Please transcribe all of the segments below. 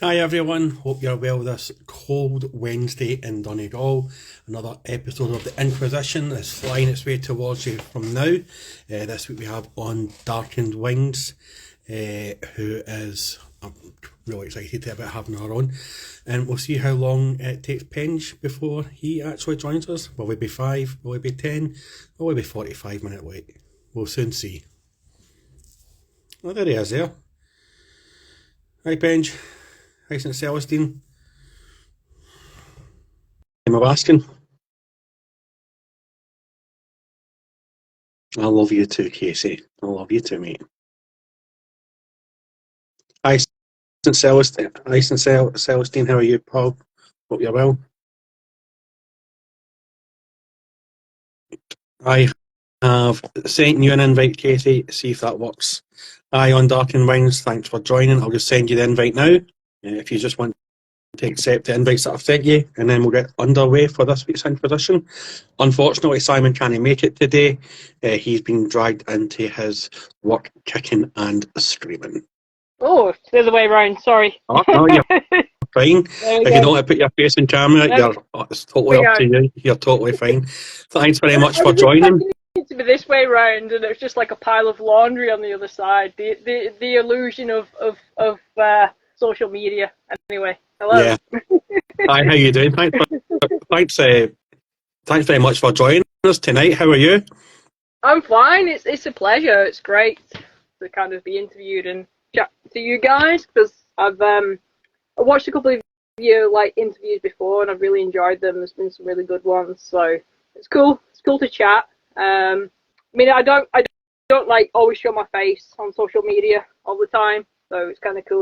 Hi everyone, hope you're well this cold Wednesday in Donegal. Another episode of the Inquisition is flying its way towards you from now. This week we have on Darkened Wings, who is, I'm really excited about having her on. And we'll see how long it takes Penge before he actually joins us. Will it be 5? Will it be 10? Will it be 45-minute wait? We'll soon see. Oh, there he is there. Hi Penge. Hi St. Celestine. Am I asking? I love you too, Casey. I love you too, mate. Hi St. Celestine. Hi St. Celestine. How are you, Paul? Hope you're well. I have sent you an invite, Casey. See if that works. Hi on Dark and Wings. Thanks for joining. I'll just send you the invite now. If you just want to accept the invites that I've sent you, and then we'll get underway for this week's Inquisition. Unfortunately, Simon can't make it today. He's been dragged into his work kicking and screaming. Oh, it's the other way around, sorry. Oh, no, you're fine. If you don't want to put your face in camera, it's totally up to you. You're totally fine. Thanks very much for joining. It to be this way round, and it's just like a pile of laundry on the other side. The illusion of social media. Anyway, hello. Yeah. Hi, how you doing? Thanks very much for joining us tonight. How are you? I'm fine. It's a pleasure. It's great to kind of be interviewed and chat to you guys, because I watched a couple of your interviews before, and I've really enjoyed them. There's been some really good ones, so it's cool. It's cool to chat. I mean, I don't always show my face on social media all the time, so it's kind of cool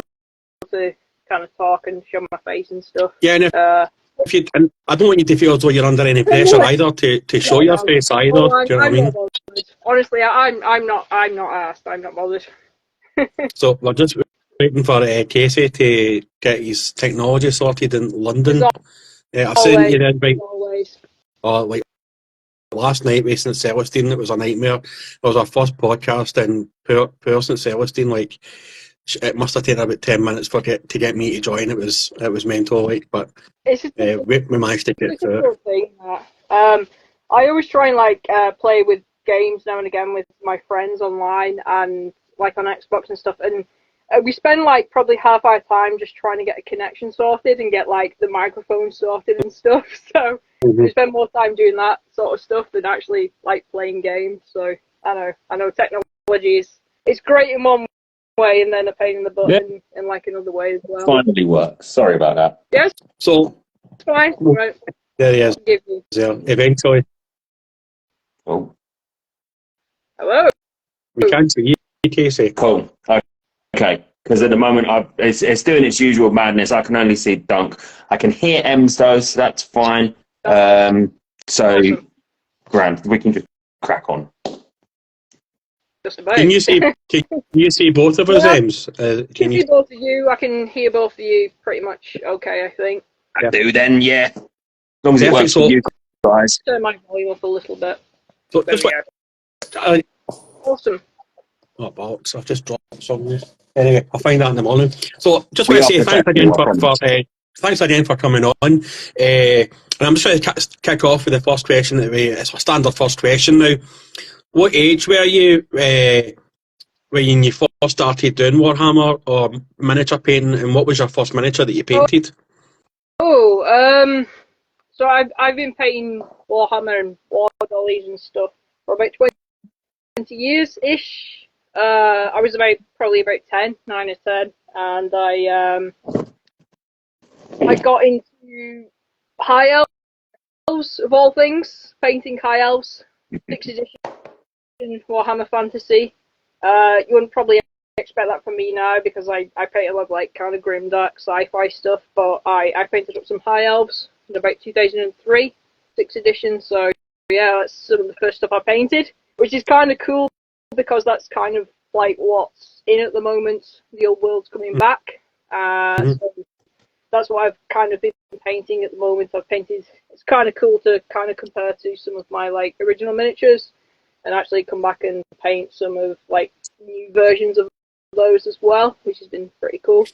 to kind of talk and show my face and stuff. Yeah, and I don't want you to feel as though you're under any pressure either to show your face either. Do you know what I mean? Honestly, I'm not asked. I'm not bothered. So we're just waiting for Casey to get his technology sorted in London. I've sent you the invite. Like last night with St. Celestine, it was a nightmare. It was our first podcast, and poor St. Celestine, it must have taken about 10 minutes to get me to join. It was mental, but we managed to get through it. I always try and play with games now and again with my friends online and on Xbox and stuff, and we spend probably half our time just trying to get a connection sorted and get the microphone sorted and stuff. So we spend more time doing that sort of stuff than actually playing games. So I know technology is great in one way and then a pain in the butt in another way as well. Finally works. Sorry about that. Yes. So it's fine. Right. There he is. Eventually. Oh. Hello. We can't see you, Casey. Cool. Okay. Because at the moment it's doing its usual madness. I can only see Dunk. I can hear Ems though, so that's fine. So awesome. Grand. We can just crack on. Just about. Can you see both of us, Ems? Can you see both of you? I can hear both of you pretty much okay, I think. I do then, yeah. As long as it works for you guys. Turn my volume up a little bit. So just awesome. Oh, bollocks. I've just dropped something. Anyway, I'll find that in the morning. So just want to say thanks again for coming on. And I'm just trying to kick off with the first question. It's a standard first question now. What age were you when you first started doing Warhammer or miniature painting, and what was your first miniature that you painted? So I've been painting Warhammer and War Dollies and stuff for about 20 years-ish. I was probably about 9 or 10, and I got into High Elves, of all things, painting High Elves, 6th edition Warhammer Fantasy. You wouldn't probably expect that from me now, because I paint a lot of kind of grimdark sci-fi stuff, but I painted up some High Elves in about 2003, 6th edition, so yeah, that's some of the first stuff I painted, which is kind of cool, because that's kind of what's in at the moment. The old world's coming back, so that's what I've kind of been painting at the moment. It's kind of cool to kind of compare to some of my original miniatures, and actually come back and paint some of new versions of those as well, which has been pretty cool.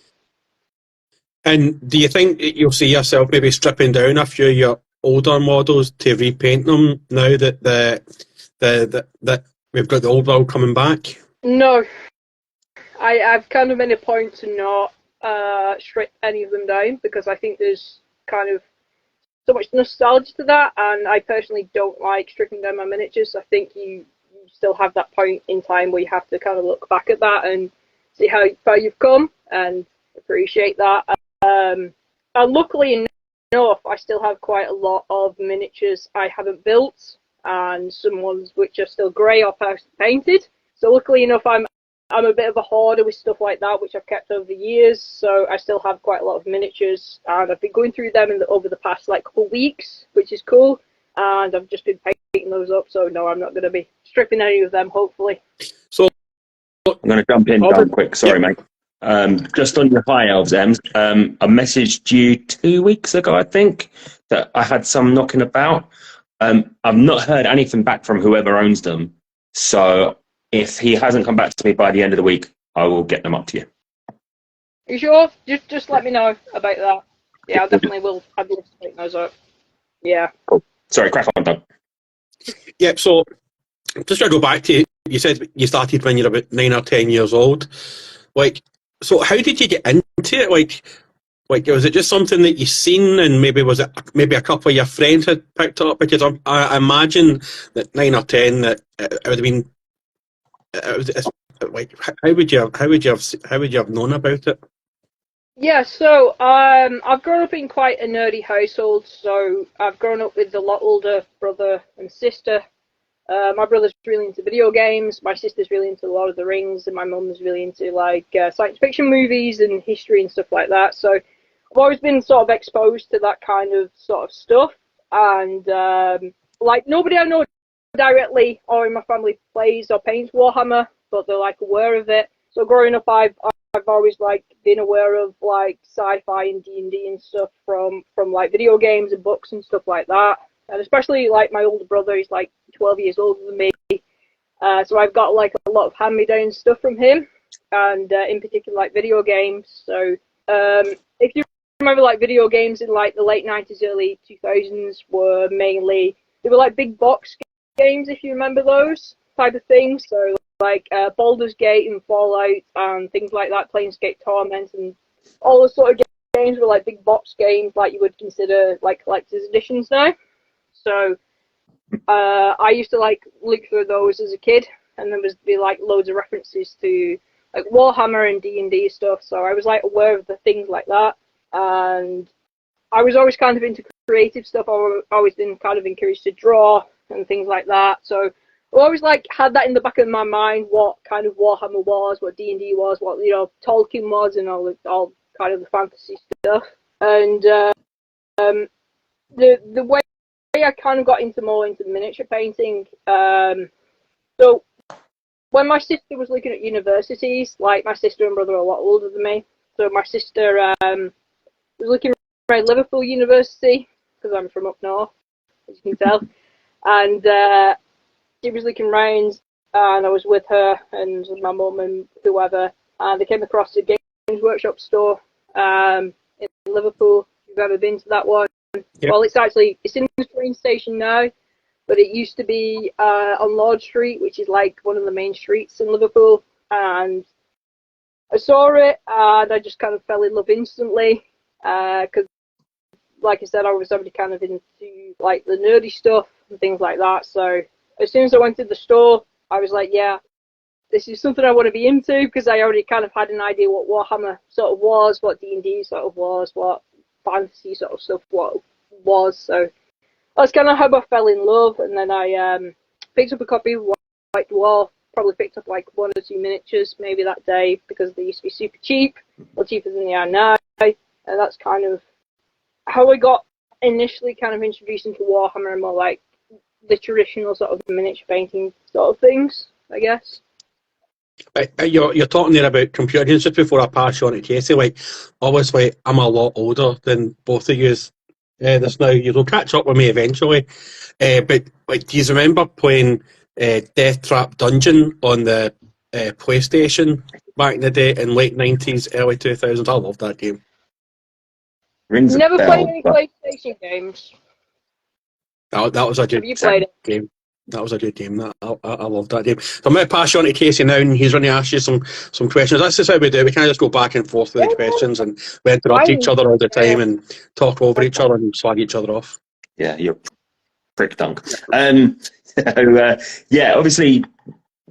And do you think you'll see yourself maybe stripping down a few of your older models to repaint them now that that we've got the old world coming back? No, I've kind of made a point to not strip any of them down because I think there's kind of so much nostalgia to that, and I personally don't like stripping down my miniatures. I think you still have that point in time where you have to kind of look back at that and see how far you've come and appreciate that. And luckily enough, I still have quite a lot of miniatures I haven't built, and some ones which are still grey or painted. So luckily enough, I'm a bit of a hoarder with stuff like that, which I've kept over the years. So I still have quite a lot of miniatures, and I've been going through them over the past couple weeks, which is cool. And I've just been painting those up. So no, I'm not going to be stripping any of them. Hopefully. So I'm going to jump in done quick. Sorry, mate. Just on your high elves, Ems, I messaged you 2 weeks ago, I think, that I had some knocking about. I've not heard anything back from whoever owns them. So if he hasn't come back to me by the end of the week, I will get them up to you. You sure? Just let me know about that. Yeah, I definitely will. I'd love to pick those up. Yeah. Cool. Sorry, crack on, Doug. Yep. So just to go back to you said you started when you're about 9 or 10 years old. So how did you get into it? Like was it just something that you seen, and maybe was it maybe a couple of your friends had picked up? Because I imagine that 9 or 10 that it would have been. How would you have known about it? Yeah, so I've grown up in quite a nerdy household. So I've grown up with a lot older brother and sister. My brother's really into video games. My sister's really into Lord of the Rings, and my mum's really into science fiction movies and history and stuff like that. So I've always been sort of exposed to that kind of sort of stuff. And nobody I know directly or in my family plays or paints Warhammer, but they're aware of it. So growing up, I've always been aware of sci-fi and D&D and stuff from video games and books and stuff like that. And especially my older brother, he's 12 years older than me, so I've got a lot of hand-me-down stuff from him, and in particular video games. So if you remember video games in the late 90s, early 2000s were mainly, they were big box games, if you remember those type of things. So Baldur's Gate and Fallout and things like that, Planescape Torment, and all those sort of games were big box games you would consider collector's editions now. So I used to look through those as a kid, and there was be loads of references to Warhammer and D&D stuff. So I was aware of the things like that, and I was always kind of into creative stuff. I've always been kind of encouraged to draw and things like that. So I always had that in the back of my mind, what kind of Warhammer was, what D&D was, what Tolkien was, and all kind of the fantasy stuff. And the way I kind of got more into miniature painting. So when my sister was looking at universities, my sister and brother are a lot older than me. So my sister was looking around Liverpool University, because I'm from up north, as you can tell. And she was looking around, and I was with her and my mum and whoever, and they came across a Games Workshop store in Liverpool. If you've ever been to that one. Yep. Well, it's in the train station now, but it used to be on Lord Street, which is one of the main streets in Liverpool. And I saw it, and I just kind of fell in love instantly, because, like I said, I was already kind of into the nerdy stuff and things like that. So as soon as I went to the store, I was yeah, this is something I want to be into, because I already kind of had an idea what Warhammer sort of was, what D&D sort of was, what fantasy sort of stuff what was. So that's kind of how I fell in love. And then I picked up a copy of White Dwarf, probably picked up 1 or 2 miniatures maybe that day, because they used to be super cheap, or cheaper than they are now. And that's kind of how I got initially kind of introduced into Warhammer, and more the traditional sort of miniature painting sort of things, I guess. You're talking there about computers. Just before I pass you on to Casey, obviously I'm a lot older than both of you. This now you'll catch up with me eventually. But do you remember playing Death Trap Dungeon on the PlayStation back in the day in late 90s, early 2000s? I loved that game. Rings a Never bell, played any but PlayStation games. That was a good Have you played it? game. That was a good game. I loved that game. So I'm going to pass you on to Casey now, and he's going to ask you some questions. That's just how we do it. We can't just go back and forth with the questions, and we interrupt each other all the time and talk over each other and slag each other off. yeah, you're a prick, Dunk. Yeah, obviously,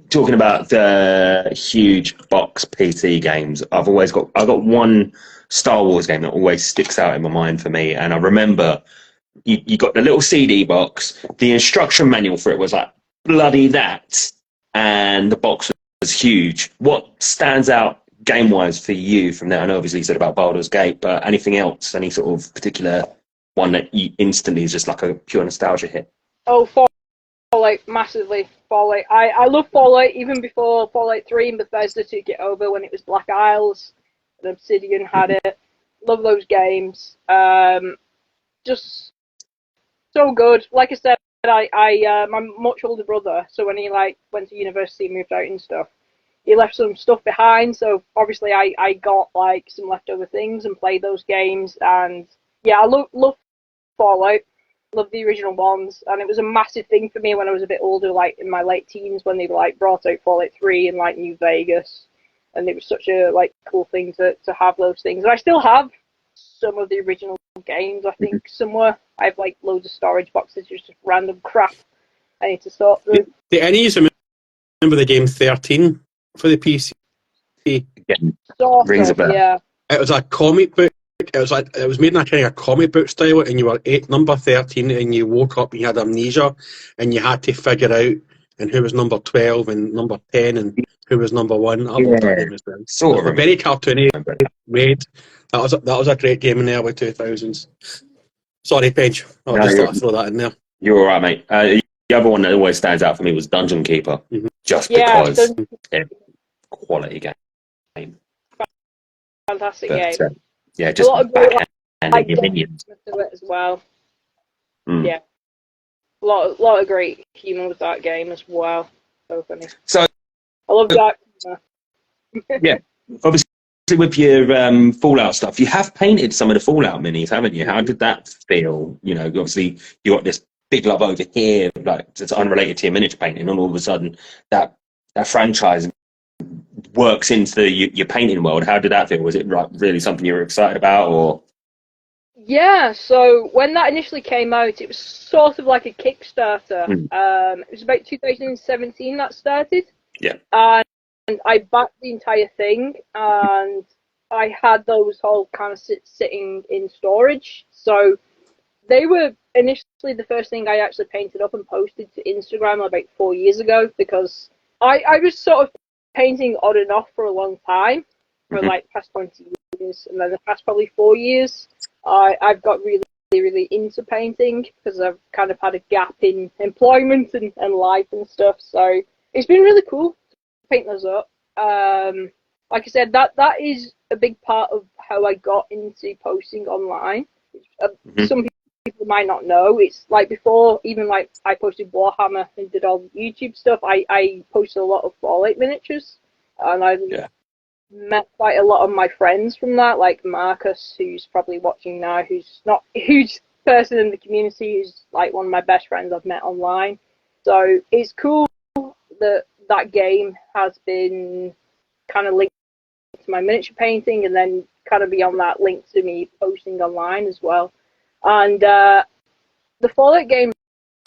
talking about the huge box PT games, I've got one Star Wars game that always sticks out in my mind for me, and I remember you got the little CD box. The instruction manual for it was like bloody that, and the box was huge. What stands out game-wise for you from there? I know obviously you said about Baldur's Gate, but anything else? Any sort of particular one that you instantly is just like a pure nostalgia hit? Oh, Fallout, massively. Fallout. I love Fallout even before Fallout 3 and Bethesda took it over when it was Black Isles and Obsidian had it. Love those games. Just so good. Like I said, my much older brother, so when he went to university and moved out and stuff, he left some stuff behind. So obviously I got like some leftover things and played those games. And yeah, I love Fallout. Love the original ones, and it was a massive thing for me when I was a bit older, like in my late teens, when they like brought out Fallout 3 in like New Vegas, and it was such a like cool thing to have those things. And I still have some of the original games, I think, somewhere. I have like loads of storage boxes, just random crap I need to sort through. Do any of you remember the game 13 for the PC? Rings a bell. Yeah. It was a comic book. It was made in a kind of comic book style, and you were number 13, and you woke up and you had amnesia, and you had to figure out and who was number 12 and number 10 and who was number 1. I loved that game as well. Sort of very cartoony, red. That was a great game in the early 2000s. Sorry, Paige. I'll just thought I'd throw that in there. You're all right, mate. The other one that always stands out for me was Dungeon Keeper, just because quality game. Fantastic game. Yeah, just backhand and your minions to it as well. Mm. Yeah, a lot of great humour with that game as well. So funny. So I love that humor. Yeah, obviously with your Fallout stuff, you have painted some of the Fallout minis, haven't you? How did that feel? You know, obviously you got this big love over here, like it's unrelated to your miniature painting, and all of a sudden that franchise works into your painting world. How did that feel? Was it like really something you were excited about, or? Yeah, so when that initially came out, it was sort of like a Kickstarter. It was about 2017 that started. Yeah. And I backed the entire thing, and I had those all kind of sitting in storage. So they were initially the first thing I actually painted up and posted to Instagram about 4 years ago, because I was sort of painting on and off for a long time, for like past 20 years, and then the past probably 4 years, I've got really into painting because I've kind of had a gap in employment and life and stuff. So it's been really cool to paint those up. Like I said, that is a big part of how I got into posting online. Some people might not know. It's like before, even like I posted Warhammer and did all the YouTube stuff, I posted a lot of Fallout miniatures, and I met quite a lot of my friends from that, like Marcus, who's probably watching now, who's not a huge person in the community, who's like one of my best friends I've met online. So it's cool that game has been kind of linked to my miniature painting, and then kind of beyond that linked to me posting online as well. And the Fallout game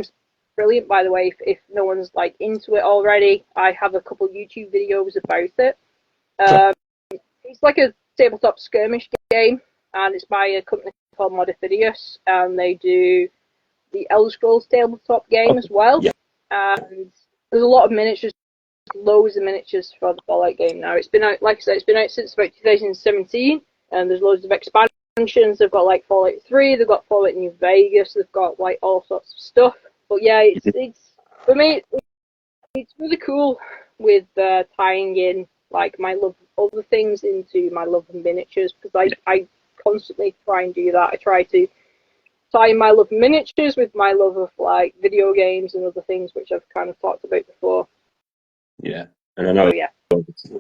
is brilliant, by the way, if no one's like into it already. I have a couple YouTube videos about it. It's like a tabletop skirmish game, and it's by a company called Modifidius, and they do the Elder Scrolls tabletop game as well. Yeah. And there's a lot of miniatures, loads of miniatures for the Fallout game now. It's been out, like I said, it's been out since about 2017, and there's loads of expansions. They've got like Fallout 3, they've got Fallout New Vegas, they've got like all sorts of stuff. But yeah, it's for me, it's really cool with tying in like my love of other things into my love of miniatures, because I constantly try and do that. I try to tie in my love of miniatures with my love of like video games and other things, which I've kind of talked about before. Yeah, and I know.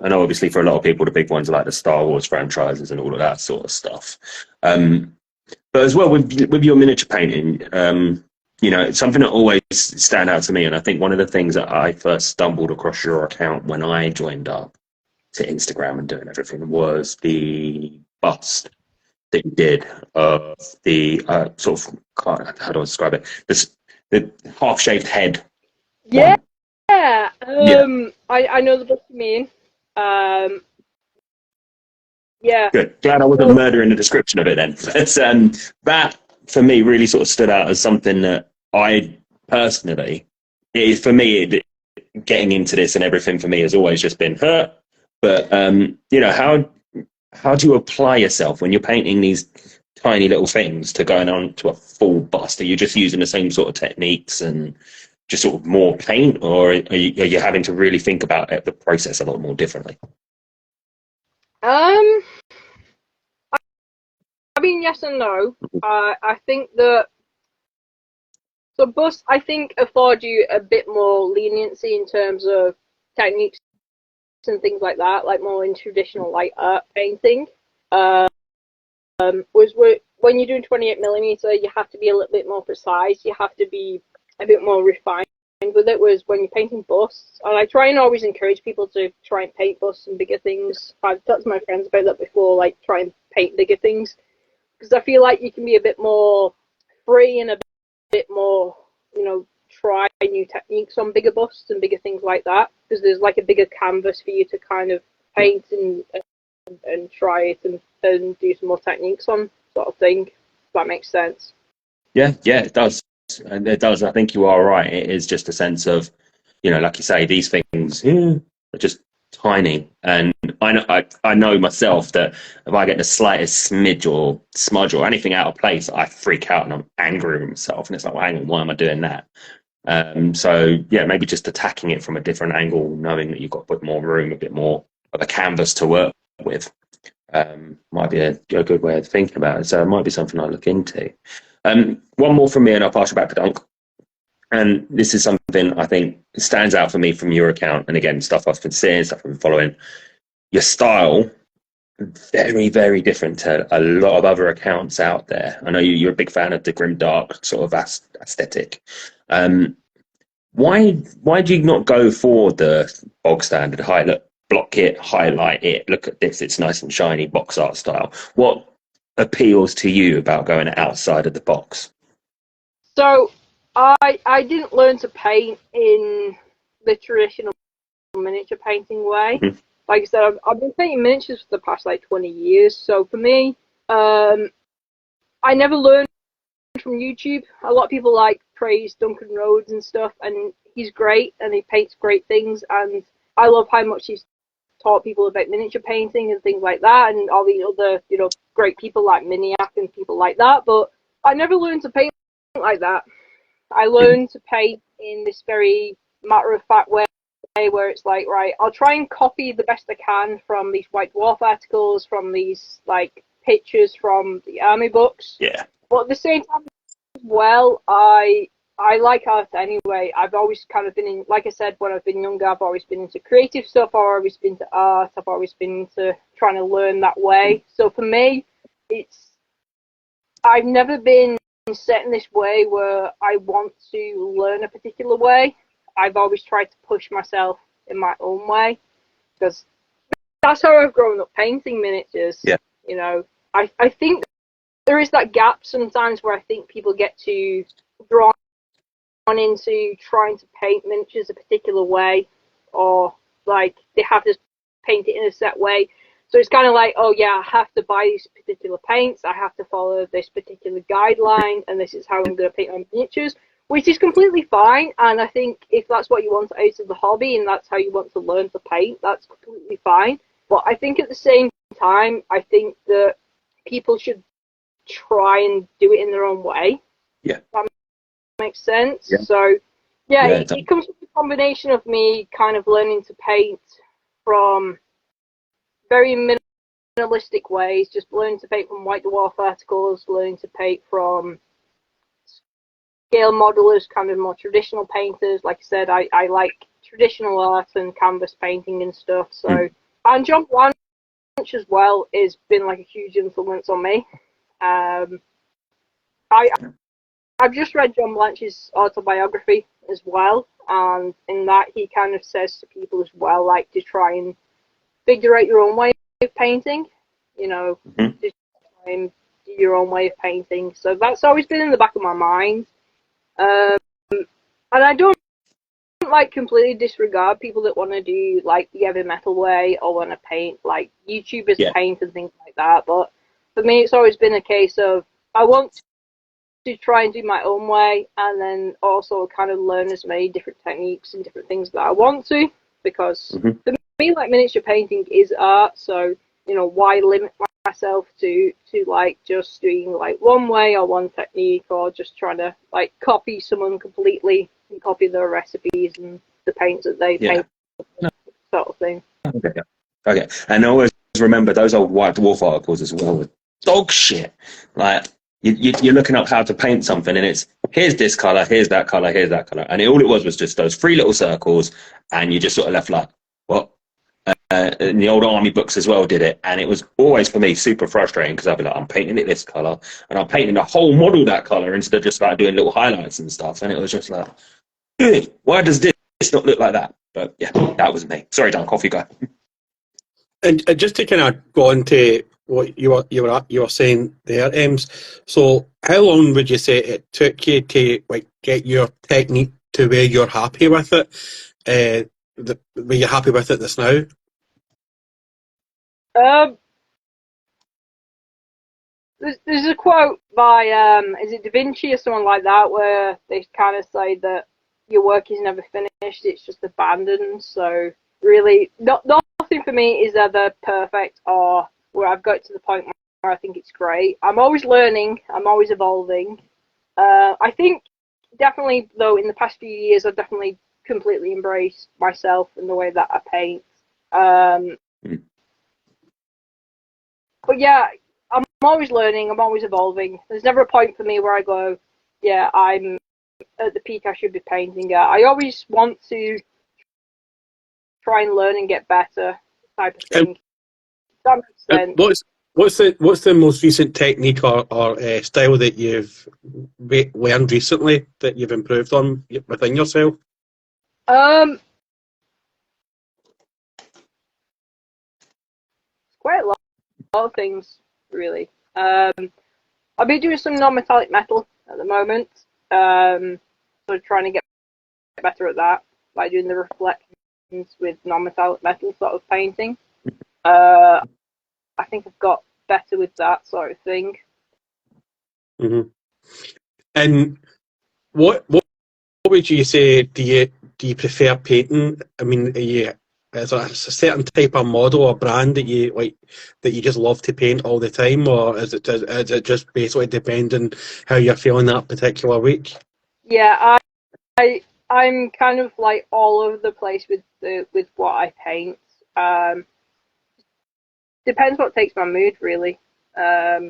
I know, obviously, for a lot of people, the big ones are like the Star Wars franchises and all of that sort of stuff. But as well with your miniature painting, you know, it's something that always stand out to me. And I think one of the things that I first stumbled across your account when I joined up to Instagram and doing everything was the bust that you did of the sort of, how do I describe it? The half shaved head. Yeah. One. Yeah. Yeah. I know the book you mean. Yeah. Good. Glad I wasn't murdering the description of it then. But that for me really sort of stood out as something that I personally, getting into this and everything for me has always just been hurt. But you know, how do you apply yourself when you're painting these tiny little things to going on to a full bust? Are you just using the same sort of techniques and just sort of more paint, or are you having to really think about the process a lot more differently? I mean, yes and no. I think that so busts, I think, afford you a bit more leniency in terms of techniques and things like that, like more in traditional light art painting. When you're doing 28mm, you have to be a little bit more precise. You have to be a bit more refined with it. Whereas when you're painting busts, and I try and always encourage people to try and paint busts and bigger things. I've talked to my friends about that before, like try and paint bigger things, because I feel like you can be a bit more free and a bit more, you know, try new techniques on bigger busts and bigger things like that, because there's like a bigger canvas for you to kind of paint and try it and do some more techniques on, sort of thing, if that makes sense. Yeah, it does. And it does. I think you are right. It is just a sense of, you know, like you say, these things are just tiny. And I know myself that if I get the slightest smidge or smudge or anything out of place, I freak out and I'm angry with myself. And it's like, well, hang on, why am I doing that? So, yeah, maybe just attacking it from a different angle, knowing that you've got a bit more room, a bit more of a canvas to work with, might be a good way of thinking about it. So it might be something I'll look into. One more from me and I'll pass you back to Dunk. And this is something I think stands out for me from your account. And again, stuff I've been seeing, stuff I've been following. Your style, very, very different to a lot of other accounts out there. I know you're a big fan of the grim dark sort of aesthetic. Why do you not go for the bog standard block it, highlight it, look at this, it's nice and shiny, box art style? What appeals to you about going outside of the box? So I didn't learn to paint in the traditional miniature painting way. Mm-hmm. Like I said, I've been painting miniatures for the past like 20 years. So for me, I never learned from YouTube. A lot of people like praise Duncan Rhodes and stuff, and he's great and he paints great things. And I love how much he's taught people about miniature painting and things like that, and all the other, you know, great people like Miniac and people like that. But I never learned to paint like that. I learned to paint in this very matter-of-fact way, where it's like, right, I'll try and copy the best I can from these White Dwarf articles, from these like pictures from the army books. Yeah. But at the same time, as well, I like art anyway. I've always kind of been in, like I said, when I've been younger, I've always been into creative stuff. I've always been into art. I've always been into trying to learn that way. So for me, I've never been set in this way where I want to learn a particular way. I've always tried to push myself in my own way, because that's how I've grown up painting miniatures. Yeah. You know, I think there is that gap sometimes where I think people get too drawn into trying to paint miniatures a particular way, or like they have to paint it in a set way. So it's kind of like, oh yeah, I have to buy these particular paints, I have to follow this particular guideline, and this is how I'm going to paint my miniatures, which is completely fine. And I think if that's what you want out of the hobby and that's how you want to learn to paint, that's completely fine. But I think at the same time, I think that people should try and do it in their own way. Yeah. That makes sense. Yeah. So, yeah, it comes with a combination of me kind of learning to paint from very minimalistic ways, just learning to paint from White Dwarf articles, learning to paint from scale modelers, kind of more traditional painters. Like I said, I like traditional art and canvas painting and stuff. So, and John Blanche as well has been like a huge influence on me. I've just read John Blanche's autobiography as well, and in that he kind of says to people as well, like, to try and figure out your own way of painting, you know, to try and do your own way of painting. So that's always been in the back of my mind. And I don't like completely disregard people that want to do like the heavy metal way or want to paint like YouTubers paint and things like that. But for me, it's always been a case of I want to try and do my own way, and then also kind of learn as many different techniques and different things that I want to, because for me, like, miniature painting is art. So, you know, why limit myself to like just doing like one way or one technique, or just trying to like copy someone completely and copy their recipes and the paints that they paint, sort of thing. Okay. And always remember those old White Dwarf articles as well. Dog shit. Like, you're looking up how to paint something, and it's here's this color, here's that color, here's that color, and all it was just those 3 little circles, and you just sort of left like, what? And the old army books as well did it, and it was always for me super frustrating, because I'd be like, I'm painting it this color, and I'm painting the whole model that color instead of just like doing little highlights and stuff, and it was just like, why does this not look like that? But yeah, that was me. Sorry, Dan, off you go. And just to kind of go on to what you were saying there, Ems. So, how long would you say it took you to like get your technique to where you're happy with it? Were you happy with it this now? There's a quote by is it Da Vinci or someone like that, where they kind of say that your work is never finished, it's just abandoned. So really, nothing for me is ever perfect or where I've got to the point where I think it's great. I'm always learning, I'm always evolving. I think definitely, though, in the past few years, I've definitely completely embraced myself and the way that I paint. But yeah, I'm always learning, I'm always evolving. There's never a point for me where I go, yeah, I'm at the peak I should be painting at. I always want to try and learn and get better, type of thing. That makes sense. What's the most recent technique or style that you've learned recently that you've improved on within yourself? Quite a lot of things, really. I've been doing some non-metallic metal at the moment, so trying to get better at that by doing the reflections with non-metallic metal sort of painting. I think I've got better with that sort of thing. And what would you say? Do you prefer painting? I mean, is there a certain type of model or brand that you like, that you just love to paint all the time, or is it just basically depending how you're feeling that particular week? Yeah, I'm kind of like all over the place with what I paint. Depends what takes my mood, really. Yeah,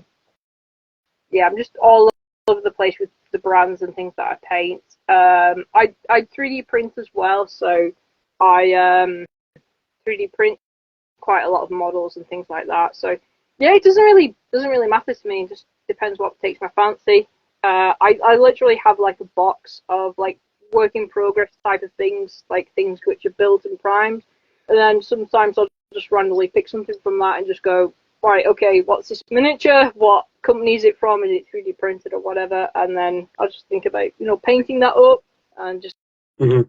I'm just all over the place with the brands and things that I paint. I 3D print as well, so I 3D print quite a lot of models and things like that. So yeah, it doesn't really matter to me. It just depends what takes my fancy. I literally have like a box of like work in progress type of things, like things which are built and primed, and then sometimes I'll just randomly pick something from that and just go, right, okay, what's this miniature? What company is it from? Is it 3D printed or whatever? And then I'll just think about, painting that up and just fun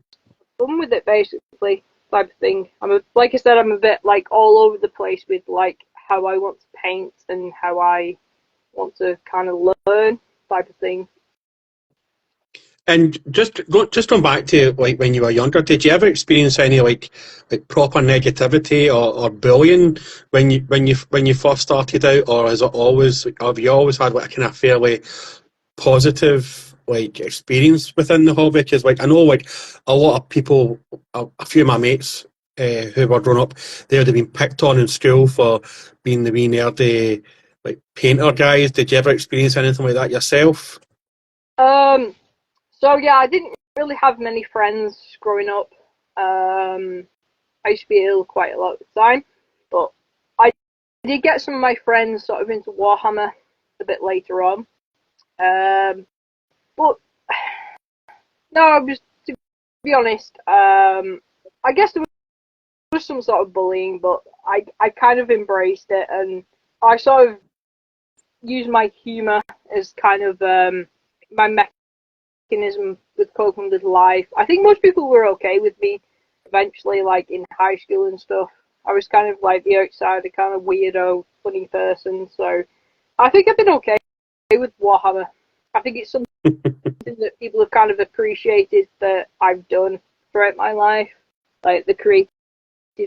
with it, basically, type of thing. Like I said, I'm a bit like all over the place with like how I want to paint and how I want to kind of learn, type of thing. And just going back to like when you were younger, did you ever experience any like proper negativity or bullying when you first started out, or have you always had like a kind of fairly positive like experience within the hobby? Because like I know like a lot of people, a few of my mates who were grown up, they would have been picked on in school for being the wee nerdy like painter guys. Did you ever experience anything like that yourself? So yeah, I didn't really have many friends growing up. I used to be ill quite a lot of the time, but I did get some of my friends sort of into Warhammer a bit later on. But no, just to be honest, I guess there was some sort of bullying, but I kind of embraced it, and I sort of used my humour as kind of my mechanism with coping with life. I think most people were okay with me eventually, like in high school and stuff. I was kind of like the outsider, kind of weirdo, funny person, so I think I've been okay with Warhammer. I think it's something that people have kind of appreciated that I've done throughout my life, like the creative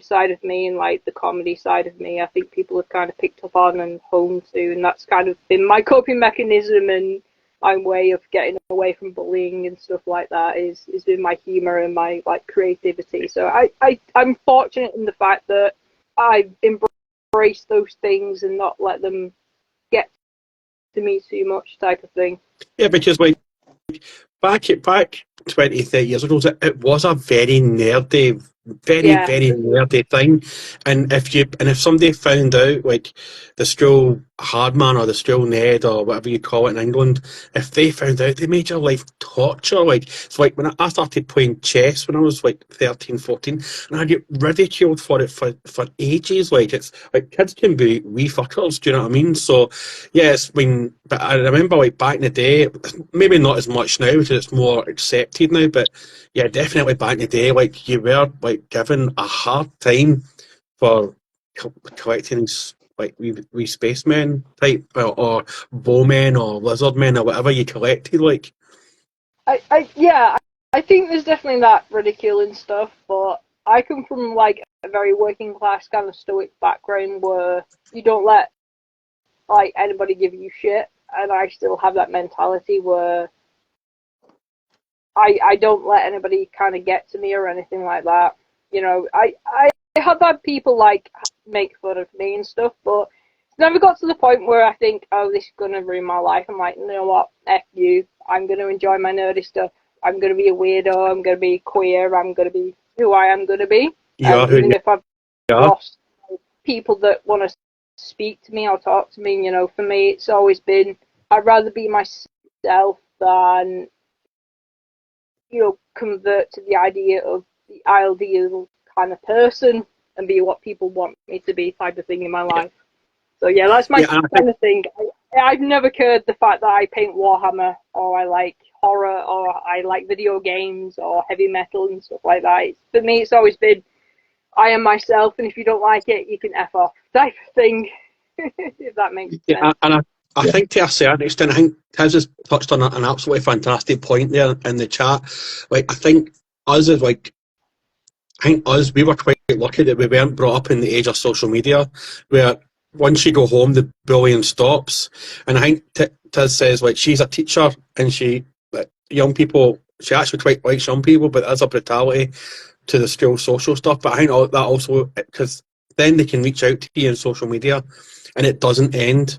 side of me and like the comedy side of me. I think people have kind of picked up on and honed to, and that's kind of been my coping mechanism and my way of getting away from bullying and stuff like that is in my humour and my like creativity. So I'm fortunate in the fact that I've embraced those things and not let them get to me too much, type of thing. Yeah, because like back 20, 30 years ago, it was a very nerdy, very nerdy thing. And if somebody found out, like the Stroll Hardman or the Stroll Ned or whatever you call it in England, if they found out, they made your life torture. Like it's like when I started playing chess when I was like 13, 14, and I get ridiculed for it for ages. Like it's like kids can be wee fuckers, do you know what I mean? So yes, but I remember like back in the day, maybe not as much now because it's more accepted now, but yeah, definitely back in the day, like you were like given a hard time for collecting like wee spacemen type or bowmen or lizardmen or whatever you collected. Like, I think there's definitely that ridicule and stuff, but I come from like a very working class kind of stoic background where you don't let like anybody give you shit, and I still have that mentality where I don't let anybody kind of get to me or anything like that. You know, I have had people like make fun of me and stuff, but it's never got to the point where I think, oh, this is going to ruin my life. I'm like, you know what, F you. I'm going to enjoy my nerdy stuff. I'm going to be a weirdo. I'm going to be queer. I'm going to be who I am going to be. Even if I've lost people that want to speak to me or talk to me, you know, for me, it's always been, I'd rather be myself than, you know, convert to the idea of the ideal kind of person and be what people want me to be type of thing in my life. So yeah, that's my kind of thing. I've never cared the fact that I paint Warhammer or I like horror or I like video games or heavy metal and stuff like that. For me, it's always been, I am myself, and if you don't like it, you can F off type of thing, if that makes sense. Yeah, and I think to a certain extent, I think Tiz has touched on an absolutely fantastic point there in the chat. Like, I think us as like, we were quite lucky that we weren't brought up in the age of social media, where once you go home, the bullying stops. And I think Tiz says, like, she's a teacher and young people, she actually quite likes young people, but there's a brutality to the school social stuff. But I think that also, because then they can reach out to you on social media and it doesn't end.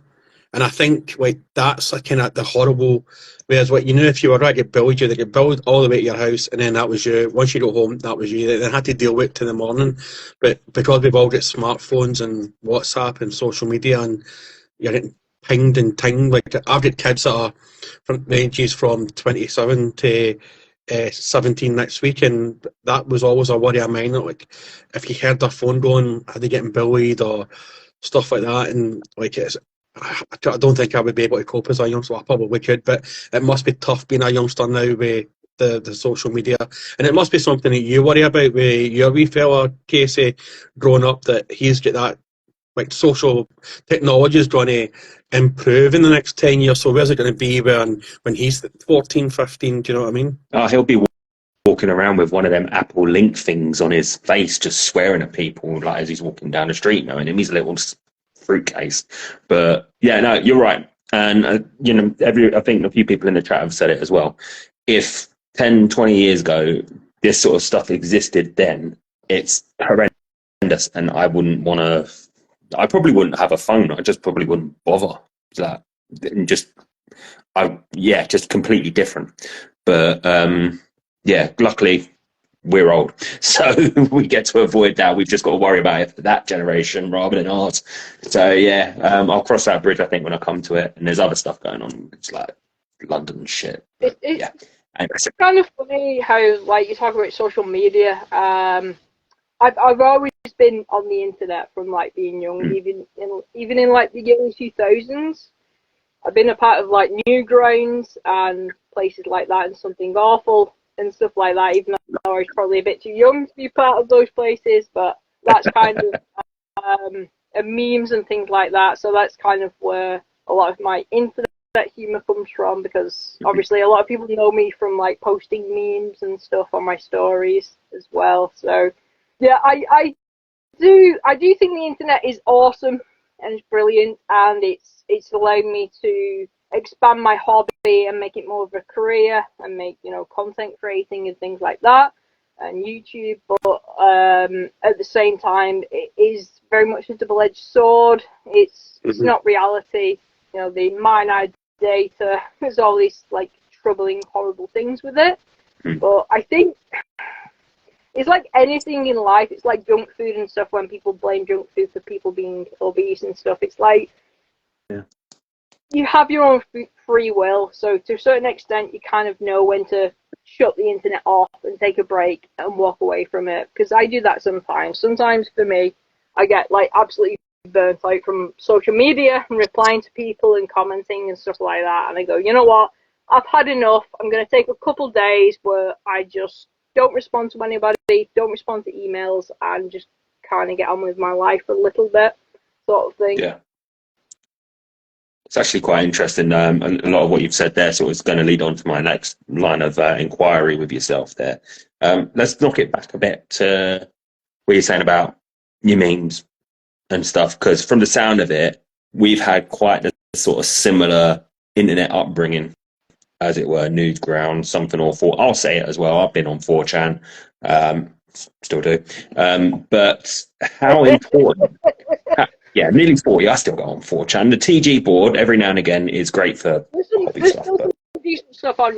And I think like that's like kind of the horrible. Whereas like, you know, if you were right, get bullied, they get bullied all the way to your house, and then that was you. Once you go home, that was you. They had to deal with it to the morning. But because we've all got smartphones and WhatsApp and social media, and you're getting pinged and tinged. Like I've got kids that are from ranges from 27 to 17 next week, and that was always a worry of mine. That like if you heard their phone going, are they getting bullied or stuff like that? And like I don't think I would be able to cope as a youngster. I probably could, but it must be tough being a youngster now with the social media. And it must be something that you worry about with your wee fella, Casey, growing up, that he's got that, like, social technology is going to improve in the next 10 years. So where's it going to be when he's 14, 15? Do you know what I mean? He'll be walking around with one of them Apple Link things on his face, just swearing at people like as he's walking down the street, knowing him. He's a little fruitcase. But yeah, no, you're right. And you know, I think a few people in the chat have said it as well. If 10, 20 years ago this sort of stuff existed, then it's horrendous, and I probably wouldn't have a phone. I just probably wouldn't bother that. And just completely different. But yeah, luckily we're old, so we get to avoid that. We've just got to worry about it for that generation rather than ours. So yeah, I'll cross that bridge, I think, when I come to it. And there's other stuff going on. It's like London shit. It's Yeah. Anyway, so, kind of funny how, like, you talk about social media. I've always been on the internet from like being young, even in like the early 2000s. I've been a part of like Newgrounds and places like that, and Something Awful and stuff like that. Even though I was probably a bit too young to be part of those places, but that's kind of memes and things like that. So that's kind of where a lot of my internet humor comes from, because obviously a lot of people know me from like posting memes and stuff on my stories as well. So yeah, I do think the internet is awesome and it's brilliant, and it's allowed me to expand my hobby and make it more of a career, and make, you know, content creating and things like that, and YouTube. But at the same time, it is very much a double-edged sword. It's not reality. You know, they mine our data. There's all these like troubling, horrible things with it. But I think it's like anything in life. It's like junk food and stuff. When people blame junk food for people being obese and stuff, it's like, you have your own free will. So to a certain extent, you kind of know when to shut the internet off and take a break and walk away from it. Because I do that sometimes. Sometimes for me, I get like absolutely burnt out from social media and replying to people and commenting and stuff like that. And I go, you know what? I've had enough. I'm going to take a couple days where I just don't respond to anybody, don't respond to emails, and just kind of get on with my life a little bit, sort of thing. yeah. It's actually quite interesting. A lot of what you've said there sort of is going to lead on to my next line of inquiry with yourself there. Let's knock it back a bit to what you're saying about your memes and stuff, because from the sound of it, we've had quite a sort of similar internet upbringing, as it were. Newsground, Something Awful. I'll say it as well. I've been on 4chan, still do. But how important? Yeah, nearly 40. I still go on 4chan. The TG board every now and again is great for hobby stuff. But Decent stuff on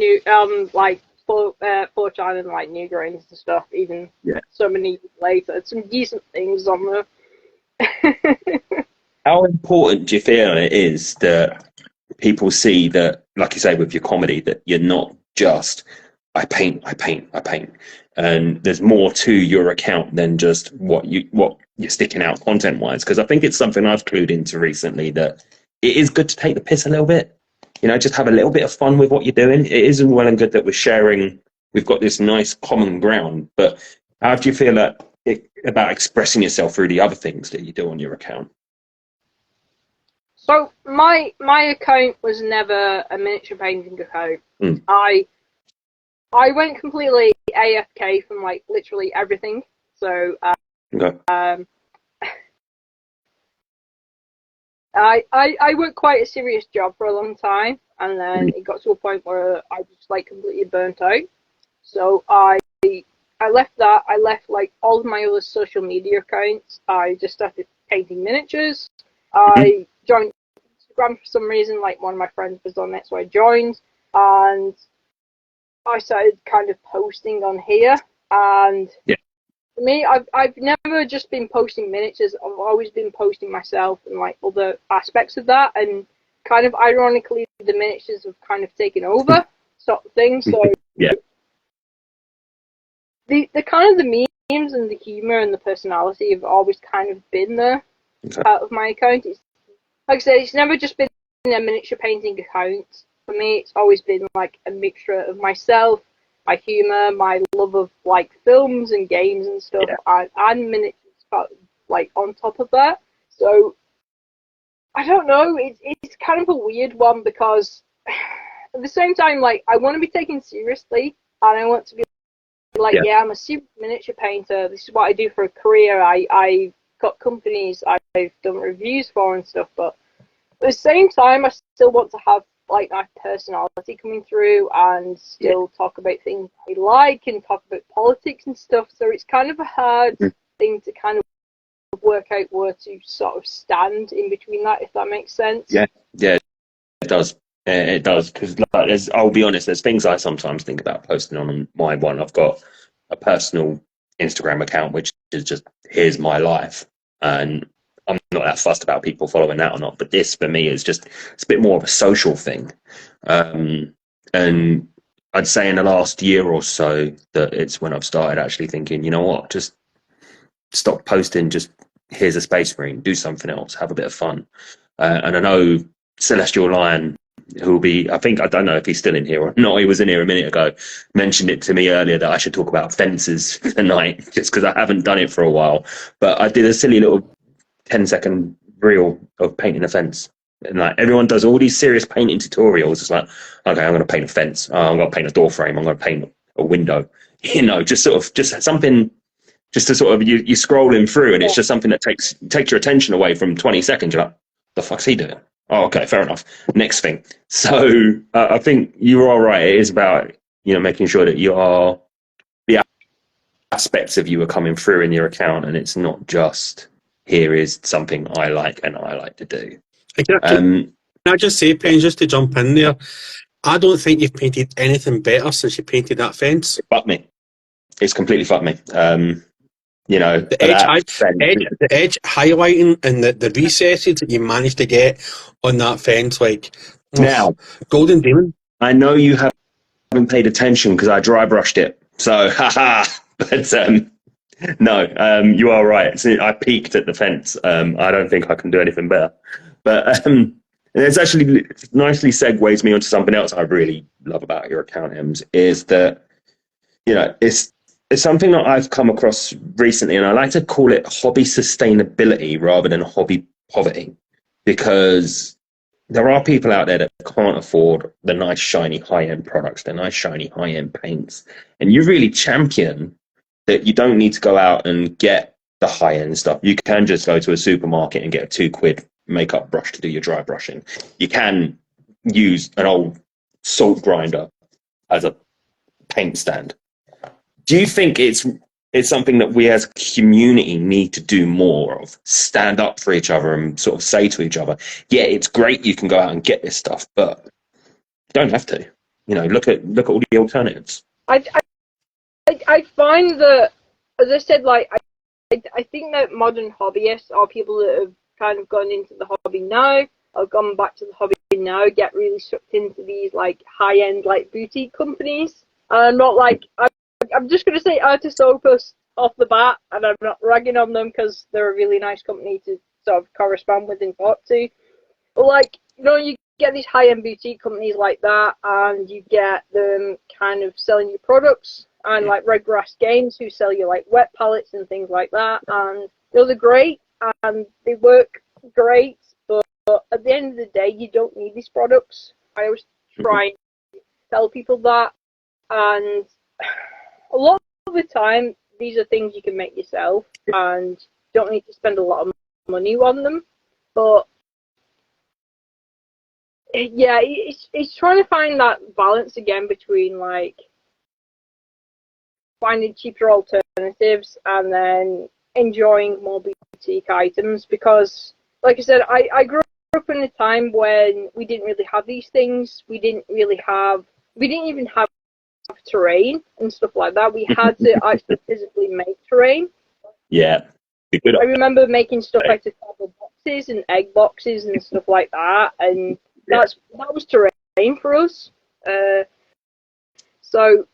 like 4chan and like Newgrounds and stuff. Even so many years later, some decent things on there. how important do you feel it is that people see that, like you say with your comedy, that you're not just I paint, and there's more to your account than just what you're sticking out content wise? Because I think it's something I've clued into recently, that it is good to take the piss a little bit, you know, just have a little bit of fun with what you're doing. It isn't well and good that we're sharing, we've got this nice common ground, but how do you feel about expressing yourself through the other things that you do on your account? So my account was never a miniature painting account. I went completely AFK from like literally everything. So I worked quite a serious job for a long time, and then it got to a point where I just like completely burnt out. So I left that. I left like all of my other social media accounts. I just started painting miniatures. I joined Instagram for some reason. Like, one of my friends was on it, so I joined, and I started kind of posting on here. And for me, I've never just been posting miniatures. I've always been posting myself and like other aspects of that. And kind of ironically, the miniatures have kind of taken over, sort of thing. So the kind of the memes and the humor and the personality have always kind of been there. Part of my account. It's, like I said, it's never just been a miniature painting account. For me, it's always been like a mixture of myself, my humor, my love of like films and games and stuff, and miniatures like on top of that. So I don't know. It's kind of a weird one, because at the same time, like, I want to be taken seriously, and I want to be like, I'm a serious miniature painter. This is what I do for a career. I got companies I've done reviews for and stuff, but at the same time, I still want to have like my personality coming through, and still talk about things I like, and talk about politics and stuff. So it's kind of a hard thing to kind of work out where to sort of stand in between that, if that makes sense. Yeah, it does. It does, because like, I'll be honest, there's things I sometimes think about posting on my one. I've got a personal Instagram account, which is just, here's my life, and I'm not that fussed about people following that or not. But this, for me, is just, it's a bit more of a social thing. And I'd say in the last year or so that it's when I've started actually thinking, you know what, just stop posting, just here's a Space Marine, do something else, have a bit of fun. And I know Celestial Lion, who'll be, I don't know if he's still in here or not, he was in here a minute ago, mentioned it to me earlier that I should talk about fences tonight, just because I haven't done it for a while. But I did a silly little 10-second reel of painting a fence. And like everyone does all these serious painting tutorials. It's like, okay, I'm going to paint a fence. I'm going to paint a door frame. I'm going to paint a window. You know, just something, just to sort of, you're scrolling through and it's just something that takes your attention away from 20 seconds. You're like, the fuck's he doing? Oh, okay, fair enough. Next thing. So I think you're all right. It is about, making sure that the aspects of you are coming through in your account, and it's not just, here is something I like and I like to do. Can I just say, Pen, just to jump in there, I don't think you've painted anything better since you painted that fence. It fucked me. It's completely fucked me. The edge highlighting and the recesses that you managed to get on that fence, now, Golden Demon. I know you haven't paid attention because I dry brushed it, so haha. But no, you are right. So I peeked at the fence. I don't think I can do anything better. But it's actually nicely segues me onto something else I really love about your account, Ems, is that, it's something that I've come across recently, and I like to call it hobby sustainability rather than hobby poverty, because there are people out there that can't afford the nice, shiny, high-end products, the nice, shiny, high-end paints. And you really champion that you don't need to go out and get the high-end stuff. You can just go to a supermarket and get a £2 makeup brush to do your dry brushing. You can use an old salt grinder as a paint stand. Do you think it's something that we as a community need to do more of? Stand up for each other and sort of say to each other, yeah, it's great you can go out and get this stuff, but you don't have to. Look at all the alternatives. I find that, as I said, I think that modern hobbyists are people that have kind of gone into the hobby now, or gone back to the hobby now, get really sucked into these high-end boutique companies. And not I'm just going to say Artist Opus off the bat, and I'm not ragging on them because they're a really nice company to sort of correspond with and talk to. But you get these high-end boutique companies like that, and you get them kind of selling you products, and Red Grass Games who sell you wet palettes and things like that, and they're great and they work great, but at the end of the day you don't need these products. I always try and tell people that, and a lot of the time these are things you can make yourself and don't need to spend a lot of money on them. But yeah, it's trying to find that balance again between finding cheaper alternatives and then enjoying more boutique items, because like I said, I grew up in a time when we didn't really have these things. We didn't even have terrain and stuff like that. We had to actually physically make terrain. Yeah. I remember making stuff out of cardboard boxes and egg boxes and stuff like that, and that was terrain for us. So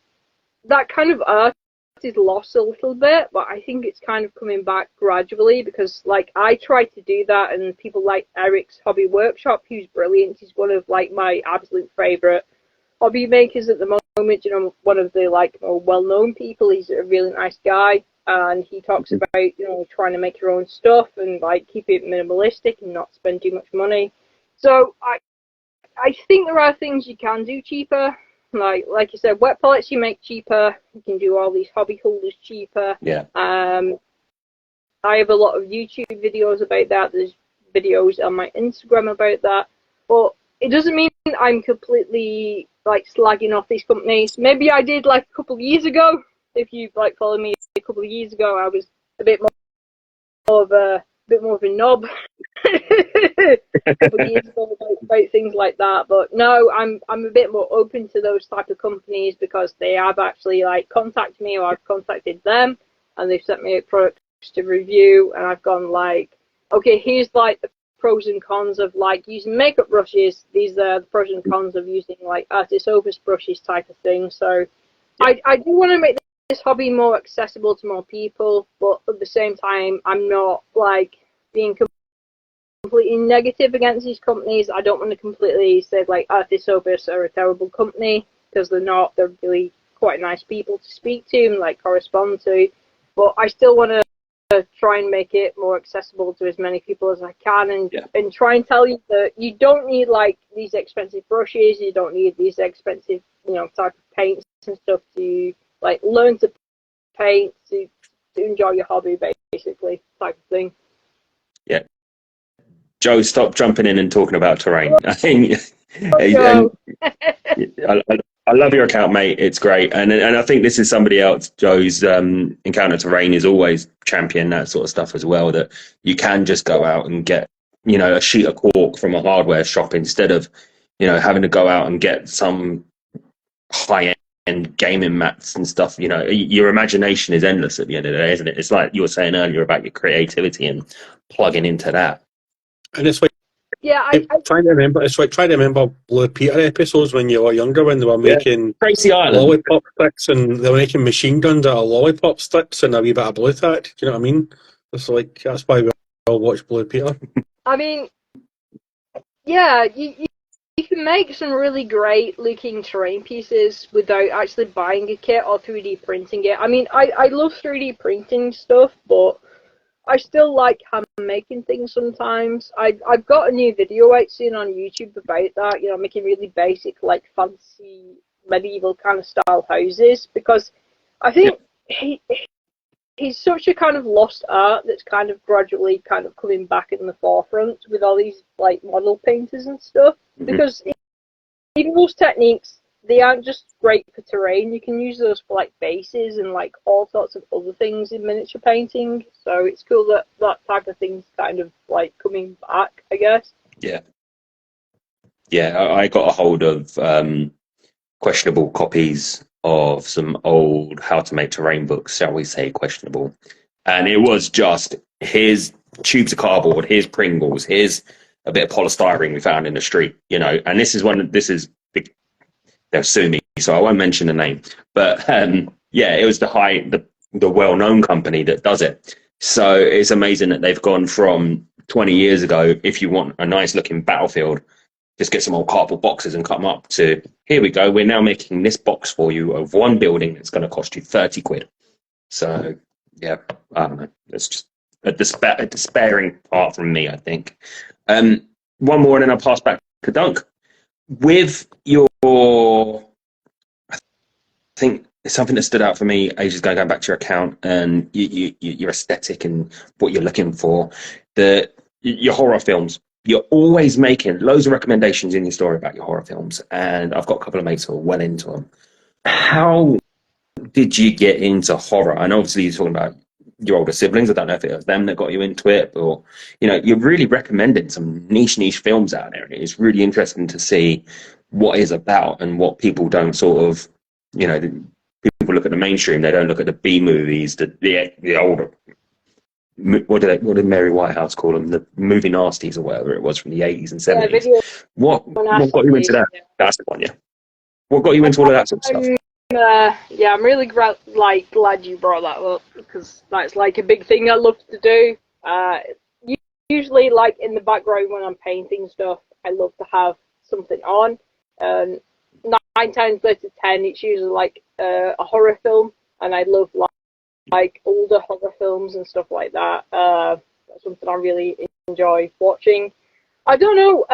that kind of art is lost a little bit, but I think it's kind of coming back gradually, because I try to do that, and people like Eric's Hobby Workshop, who's brilliant. He's one of my absolute favourite hobby makers at the moment. One of the more well-known people. He's a really nice guy, and he talks about trying to make your own stuff and keep it minimalistic and not spend too much money. So I think there are things you can do cheaper. Like you said, wet pellets you make cheaper. You can do all these hobby holders cheaper. Yeah. I have a lot of YouTube videos about that. There's videos on my Instagram about that. But it doesn't mean I'm completely slagging off these companies. Maybe I did a couple of years ago. If you followed me a couple of years ago, I was a bit more of a knob. A couple of years ago about things like that, but no, I'm a bit more open to those type of companies, because they have actually contacted me, or I've contacted them, and they've sent me products to review, and I've gone okay, here's the pros and cons of like using makeup brushes. These are the pros and cons of using like artist opus brushes type of thing. So I do want to make this hobby more accessible to more people, but at the same time, I'm not like being completely negative against these companies. I don't want to completely say like artist opus are a terrible company, because they're not. They're really quite nice people to speak to and like correspond to. But I still want to try and make it more accessible to as many people as I can, and try and tell you that you don't need like these expensive brushes, you don't need these expensive, you know, type of paints and stuff to like learn to paint, to enjoy your hobby, basically, type of thing. Yeah. Joe, stop jumping in and talking about terrain. I think I love your account, mate. It's great, and I think this is somebody else. Joe's Encounter Terrain is always champion that sort of stuff as well. That you can just go out and get, you know, a sheet of cork from a hardware shop instead of, you know, having to go out and get some high-end gaming mats and stuff. You know, your imagination is endless at the end of the day, isn't it? It's like you were saying earlier about your creativity and plugging into that. And it's like, yeah, I trying to remember. It's like trying to remember Blue Peter episodes when you were younger, when they were making Crazy Island lollipop sticks, and they were making machine guns out of lollipop sticks and a wee bit of blue tack. Do you know what I mean? It's like, that's why we all watch Blue Peter. I mean, yeah, you can make some really great looking terrain pieces without actually buying a kit or 3D printing it. I mean, I love 3D printing stuff, but I still like hand making things sometimes. I've got a new video out soon on YouTube about that, you know, making really basic, like fancy medieval kind of style houses, because I think he's such a kind of lost art that's kind of gradually kind of coming back in the forefront with all these like model painters and stuff, because even those techniques, they aren't just great for terrain. You can use those for like bases and like all sorts of other things in miniature painting. So it's cool that that type of thing's kind of like coming back, I guess. Yeah. I got a hold of questionable copies of some old How to Make Terrain books, shall we say questionable. And it was just, here's tubes of cardboard, here's Pringles, here's a bit of polystyrene we found in the street, you know. And they'll sue me, so I won't mention the name. But it was the well-known company that does it. So it's amazing that they've gone from 20 years ago, if you want a nice-looking battlefield, just get some old cardboard boxes and cut them up, to, here we go, we're now making this box for you of one building that's going to cost you 30 quid. So, yeah, I don't know. It's just a despairing part from me, I think. One more, and then I'll pass back to Dunk. With your, I think it's something that stood out for me ages ago, going back to your account and your aesthetic and what you're looking for, your horror films. You're always making loads of recommendations in your story about your horror films, and I've got a couple of mates who are well into them. How did you get into horror? And obviously you're talking about your older siblings. I don't know if it was them that got you into it, or, you know, you're really recommending some niche films out there. It's really interesting to see what it's about and what people don't sort of, you know, people look at the mainstream, they don't look at the B movies, the older, what did Mary Whitehouse call them? The movie nasties or whatever it was from the 80s and 70s. Yeah, what got you into that? That's the one, yeah. What got you into all of that sort of stuff? I'm really glad you brought that up, because that's like a big thing I love to do. Usually, like in the background when I'm painting stuff, I love to have something on. 9 times out of 10, it's usually like a horror film, and I love like older horror films and stuff like that. That's something I really enjoy watching. I don't know.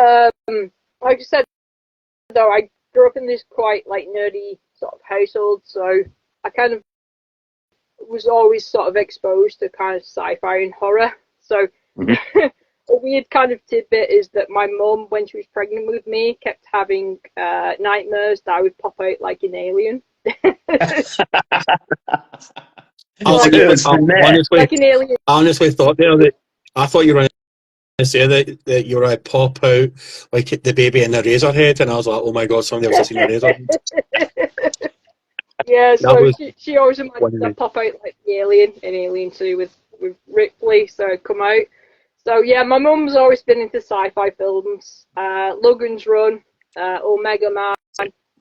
Like I said, though, I grew up in this quite like nerdy sort of household, so I kind of was always sort of exposed to kind of sci-fi and horror. So a weird kind of tidbit is that my mum, when she was pregnant with me, kept having nightmares that I would pop out like an alien. Like an alien. I honestly thought that I thought you were going to say that you were going to pop out like the baby in a razor head, and I was like, oh my god, somebody else has seen a razor head. Yeah, so she always imagined I'd pop out like the alien in Alien 2 with Ripley, so I'd come out. So yeah, my mum's always been into sci-fi films. Logan's Run, Omega Man,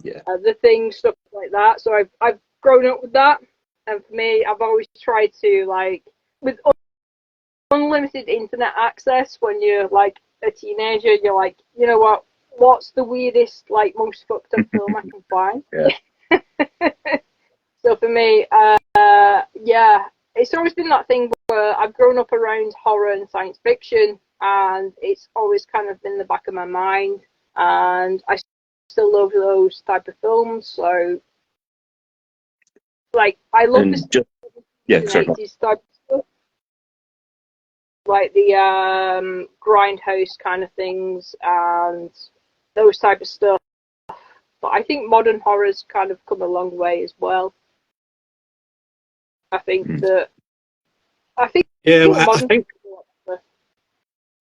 The Thing, stuff like that. So I've grown up with that, and for me, I've always tried to, like, with unlimited internet access when you're like a teenager, you're like, you know what? What's the weirdest, like, most fucked up film I can find? Yeah. So for me, yeah, it's always been that thing where I've grown up around horror and science fiction, and it's always kind of been in the back of my mind, and I still love those type of films. So, like, I love And this just, yeah, sorry. 80s type of stuff, like the grindhouse kind of things and those type of stuff. But I think modern horror's kind of come a long way as well. I think that. I think. Yeah,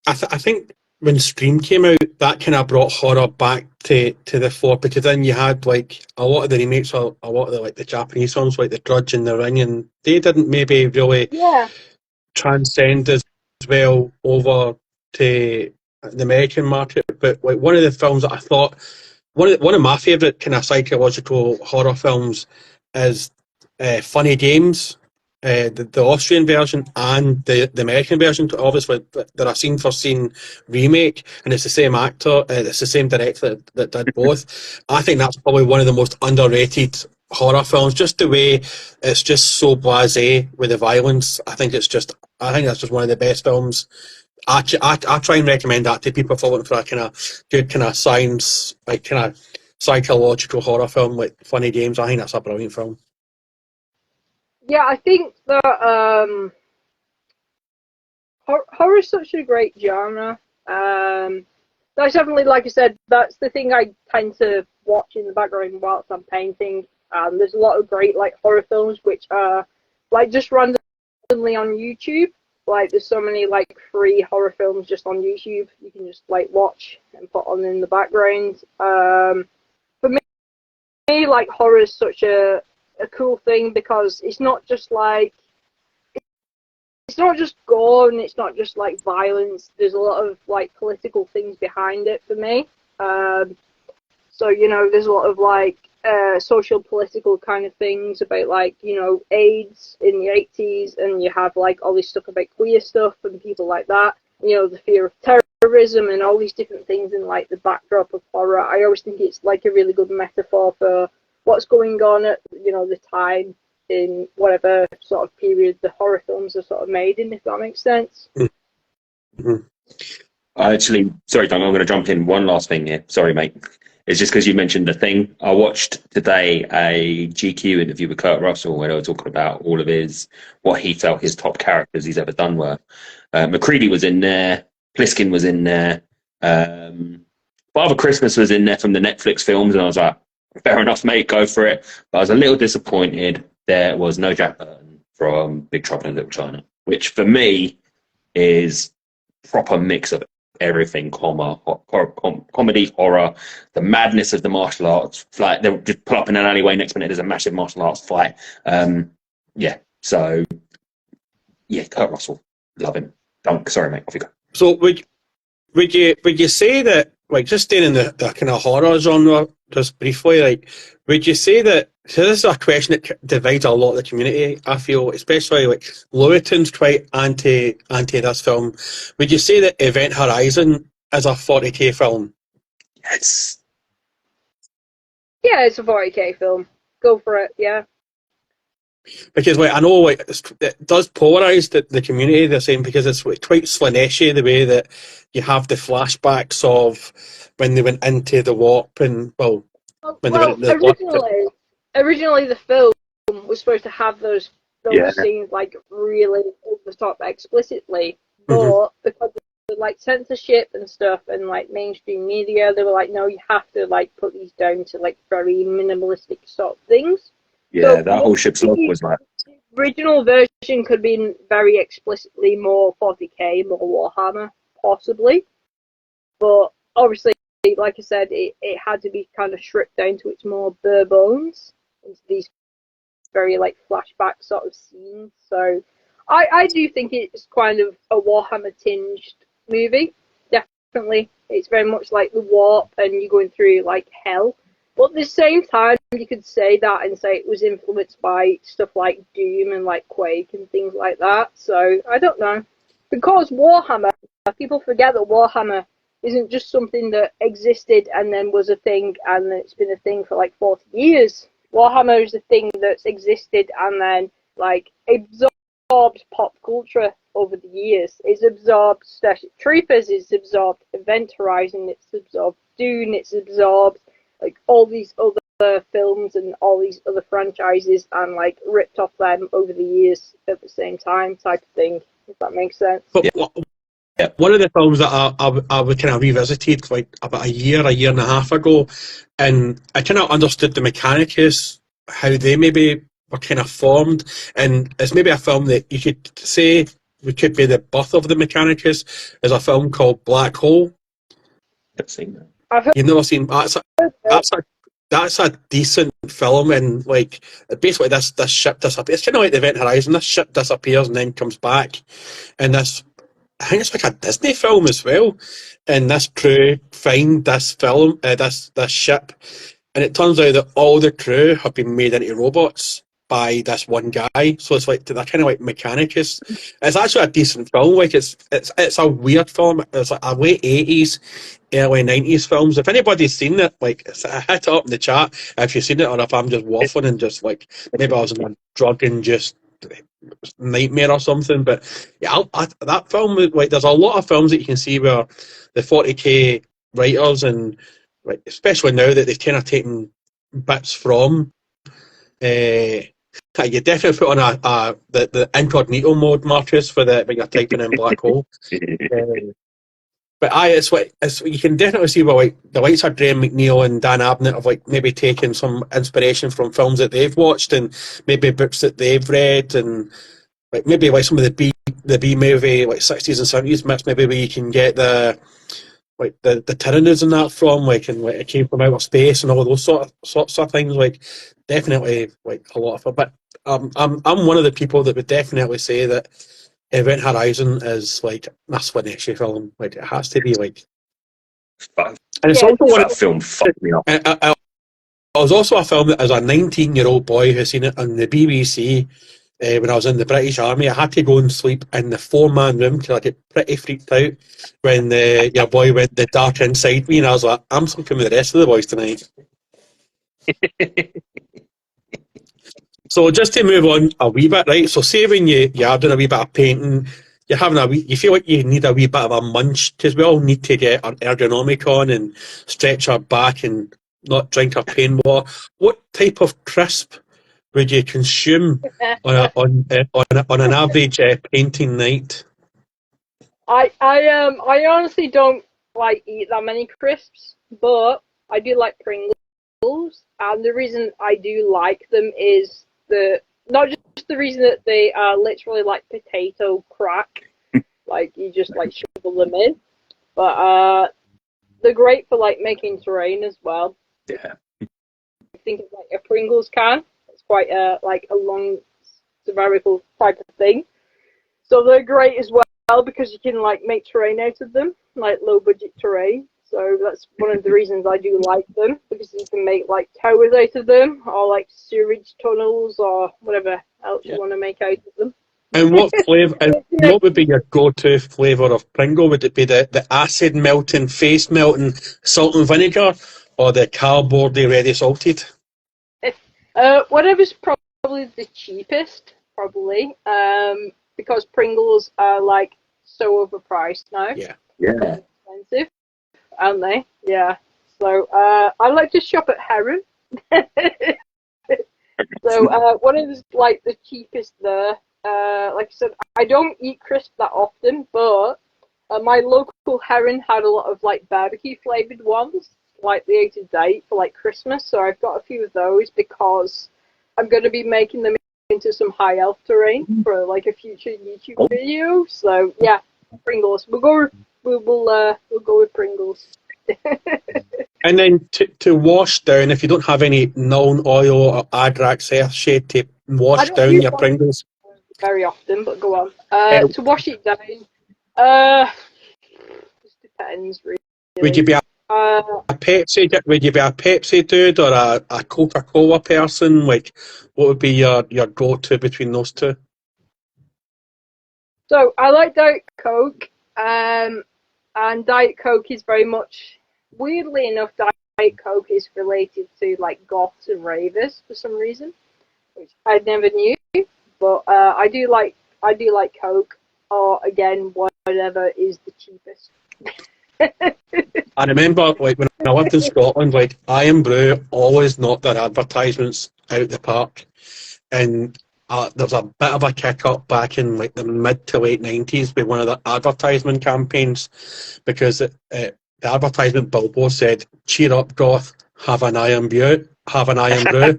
I think when Scream came out, that kind of brought horror back to the fore, because then you had, like, a lot of the remakes, or a lot of the, like, the Japanese films, like The Grudge and The Ring, and they didn't maybe really transcend as well over to the American market. But, like, one of the films that I thought, one of my favourite kind of psychological horror films is Funny Games. The Austrian version and the American version, obviously, they're a scene for scene remake, and it's the same actor, it's the same director that did both. I think that's probably one of the most underrated horror films, just the way it's just so blasé with the violence. I think that's just one of the best films. I try and recommend that to people for looking for a kind of good kind of science, like kind of psychological horror film like Funny Games. I think that's a brilliant film. Yeah, I think that horror is such a great genre. That's definitely, like I said, that's the thing I tend to watch in the background whilst I'm painting. There's a lot of great, like, horror films which are, like, just randomly on YouTube. Like, there's so many, like, free horror films just on YouTube you can just, like, watch and put on in the background. For me, like, horror is such a cool thing because it's not just like, it's not just gore and it's not just like violence. There's a lot of, like, political things behind it for me. So, you know, there's a lot of, like, social political kind of things about, like, you know, AIDS in the 80s, and you have, like, all this stuff about queer stuff and people like that. You know, the fear of terrorism and all these different things in, like, the backdrop of horror. I always think it's, like, a really good metaphor for what's going on at, you know, the time in whatever sort of period the horror films are sort of made in, if that makes sense. Mm-hmm. Actually, sorry, Doug, I'm going to jump in. One last thing here. Sorry, mate. It's just because you mentioned The Thing. I watched today a GQ interview with Kurt Russell where they were talking about all of what he felt his top characters he's ever done were. McCready was in there. Pliskin was in there. Father Christmas was in there from the Netflix films, and I was like, fair enough, mate, go for it. But I was a little disappointed there was no Jack Burton from Big Trouble in Little China, which for me is proper mix of everything, comedy, horror, the madness of the martial arts. Like, they'll just pull up in an alleyway, next minute there's a massive martial arts fight. So Kurt Russell, love him. Sorry, mate, off you go. So would you say that, like, just staying in the kind of horror genre just briefly, like, would you say that, so this is a question that divides a lot of the community, I feel, especially, like, Lowerton's quite anti this film. Would you say that Event Horizon is a 40k film? Yes. Yeah, it's a 40k film. Go for it, yeah. Because, like, I know, like, it does polarise the community the same, because it's, like, quite Slanesh-y the way that you have the flashbacks of when they went into the warp, and when they went into the warp. Originally the film was supposed to have those scenes, like, really over the top explicitly, but because of, like, censorship and stuff and, like, mainstream media, they were like, no, you have to, like, put these down to, like, very minimalistic sort of things. Yeah, so that whole ship's log was like, the original version could have been very explicitly more 40k, more Warhammer, possibly, but obviously, like I said, it had to be kind of stripped down to its more bare bones, into these very, like, flashback sort of scenes. So I do think it's kind of a Warhammer tinged movie. Definitely, it's very much like the warp, and you're going through like hell. But at the same time, you could say that and say it was influenced by stuff like Doom and like Quake and things like that. So I don't know, because Warhammer, people forget that Warhammer isn't just something that existed and then was a thing and it's been a thing for like 40 years. Warhammer is a thing that's existed and then like absorbed pop culture over the years. It's absorbed Starship Troopers, it's absorbed Event Horizon, it's absorbed Dune, it's absorbed like all these other films and all these other franchises and like ripped off them over the years at the same time type of thing, if that makes sense. But one of the films that I kind of revisited like about a year and a half ago, and I kind of understood the mechanics, how they maybe were kind of formed, and it's maybe a film that you could say it could be the birth of the mechanics, is a film called Black Hole. I've seen that. You've never seen that's a decent film, and like basically this ship disappears. It's kind of like the Event Horizon. This ship disappears and then comes back, and I think it's like a Disney film as well. And this crew find this ship, and it turns out that all the crew have been made into robots by this one guy. So it's like they're kind of like mechanics. It's actually a decent film. Like it's a weird film. It's like a late 80s, early 90s films. If anybody's seen it, like hit it up in the chat if you've seen it, or if I'm just waffling and just like maybe I was in a drug and just nightmare or something. But yeah, that film, like there's a lot of films that you can see where the 40k writers, and like especially now that they've kind of taken bits from you definitely put on the incognito mode, Marcus, for when you're typing in Black Hole. But it's you can definitely see where like the likes of Graham McNeil and Dan Abnett have like maybe taken some inspiration from films that they've watched and maybe books that they've read, and like maybe like some of the B movie like 60s and 70s myths, maybe where you can get the Tyranids and that from, like, and like it came from outer space and all those sorts of things. Like definitely like a lot of it. But I'm one of the people that would definitely say that Event Horizon is like that's an issue film. Like it has to be like, and it's also one that film fucked me up. It was also a film that as a 19-year-old boy who seen it on the BBC when I was in the British Army, I had to go and sleep in the 4-man room because I get pretty freaked out when your boy went the dark inside me, and I was like, I'm sleeping with the rest of the boys tonight. So just to move on a wee bit, right? So say when you're doing a wee bit of painting, you're having you feel like you need a wee bit of a munch, because we all need to get our ergonomic on and stretch our back and not drink our pain water. What type of crisp would you consume on an average painting night? I honestly don't like eat that many crisps, but I do like Pringles, and the reason I do like them is not just the reason that they are literally like potato crack, like you just like shovel them in, but they're great for like making terrain as well. Yeah. I think it's like a Pringles can. It's quite a long spherical type of thing, so they're great as well because you can like make terrain out of them, like low budget terrain. So that's one of the reasons I do like them, because you can make like towers out of them, or like sewage tunnels, or whatever else you want to make out of them. And what flavour? And what would be your go-to flavour of Pringle? Would it be the acid melting, face melting, salt and vinegar, or the cardboardy ready salted? Whatever's probably the cheapest, probably, because Pringles are like so overpriced now. Yeah. Expensive, aren't they? Yeah. So I like to shop at Heron. So one of like the cheapest there. Like I said, I don't eat crisp that often, but my local Heron had a lot of like barbecue flavored ones, slightly out of date for like Christmas. So I've got a few of those because I'm going to be making them into some high elf terrain for like a future YouTube video. So yeah, Pringles. We'll go with Pringles. And then to wash down, if you don't have any non-oil or Adrax Earthshade to wash down your Pringles. very often, but go on. To wash it down, just depends really. Would you be a Uh, Pepsi? Would you be a Pepsi dude or a Coca-Cola person? Like, what would be your go-to between those two? so I like Diet Coke, and Diet Coke is very much, weirdly enough, Diet Coke is related to like goths and ravers for some reason, which I never knew. But I do like Coke, or again whatever is the cheapest. I remember, like, when I lived in Scotland, like, Iron Brew always knocked their advertisements out the park. And there was a bit of a kick-up back in, like, the mid to late 90s with one of the advertisement campaigns, because the advertisement billboard said, "Cheer up, Goth, have an Iron Brew." Have an Iron Brew.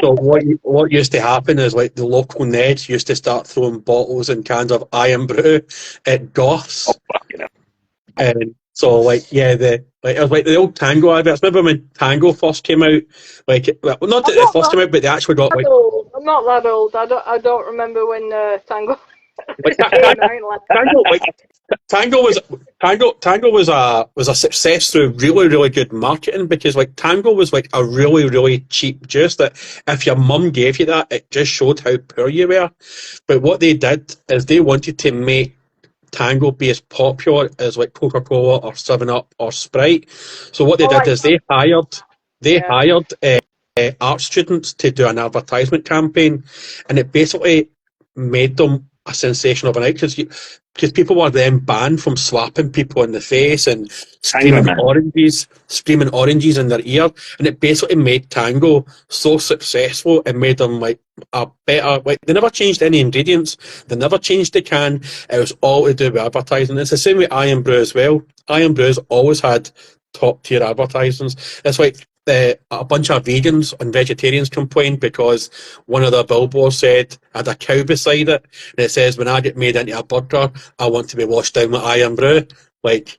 So what used to happen is, like, the local Neds used to start throwing bottles and cans of Iron Brew at Goths. Oh, fucking hell. And so, like, yeah, it was like the old Tango adverts. Remember when Tango first came out? Like, well, not that it first came out, but they actually got, like, I'm not that old. I don't remember when Tango like came out. Tango was a success through really, really good marketing, because, like, Tango was like a really, really cheap juice that if your mum gave you that, it just showed how poor you were. But what they did is they wanted to make Tango be as popular as, like, Coca-Cola or 7-Up or Sprite. So what they did is they hired art students to do an advertisement campaign, and it basically made them a sensation overnight, because people were then banned from slapping people in the face and screaming oranges in their ear, and it basically made Tango so successful and made them, like, a better, like, they never changed any ingredients, they never changed the can, it was all to do with advertising. It's the same with Iron Brew as well. Iron Brew's always had top tier advertisements. It's like a bunch of vegans and vegetarians complained because one of the billboards said, had a cow beside it, and it says, "When I get made into a burger, I want to be washed down with Iron Brew." Like,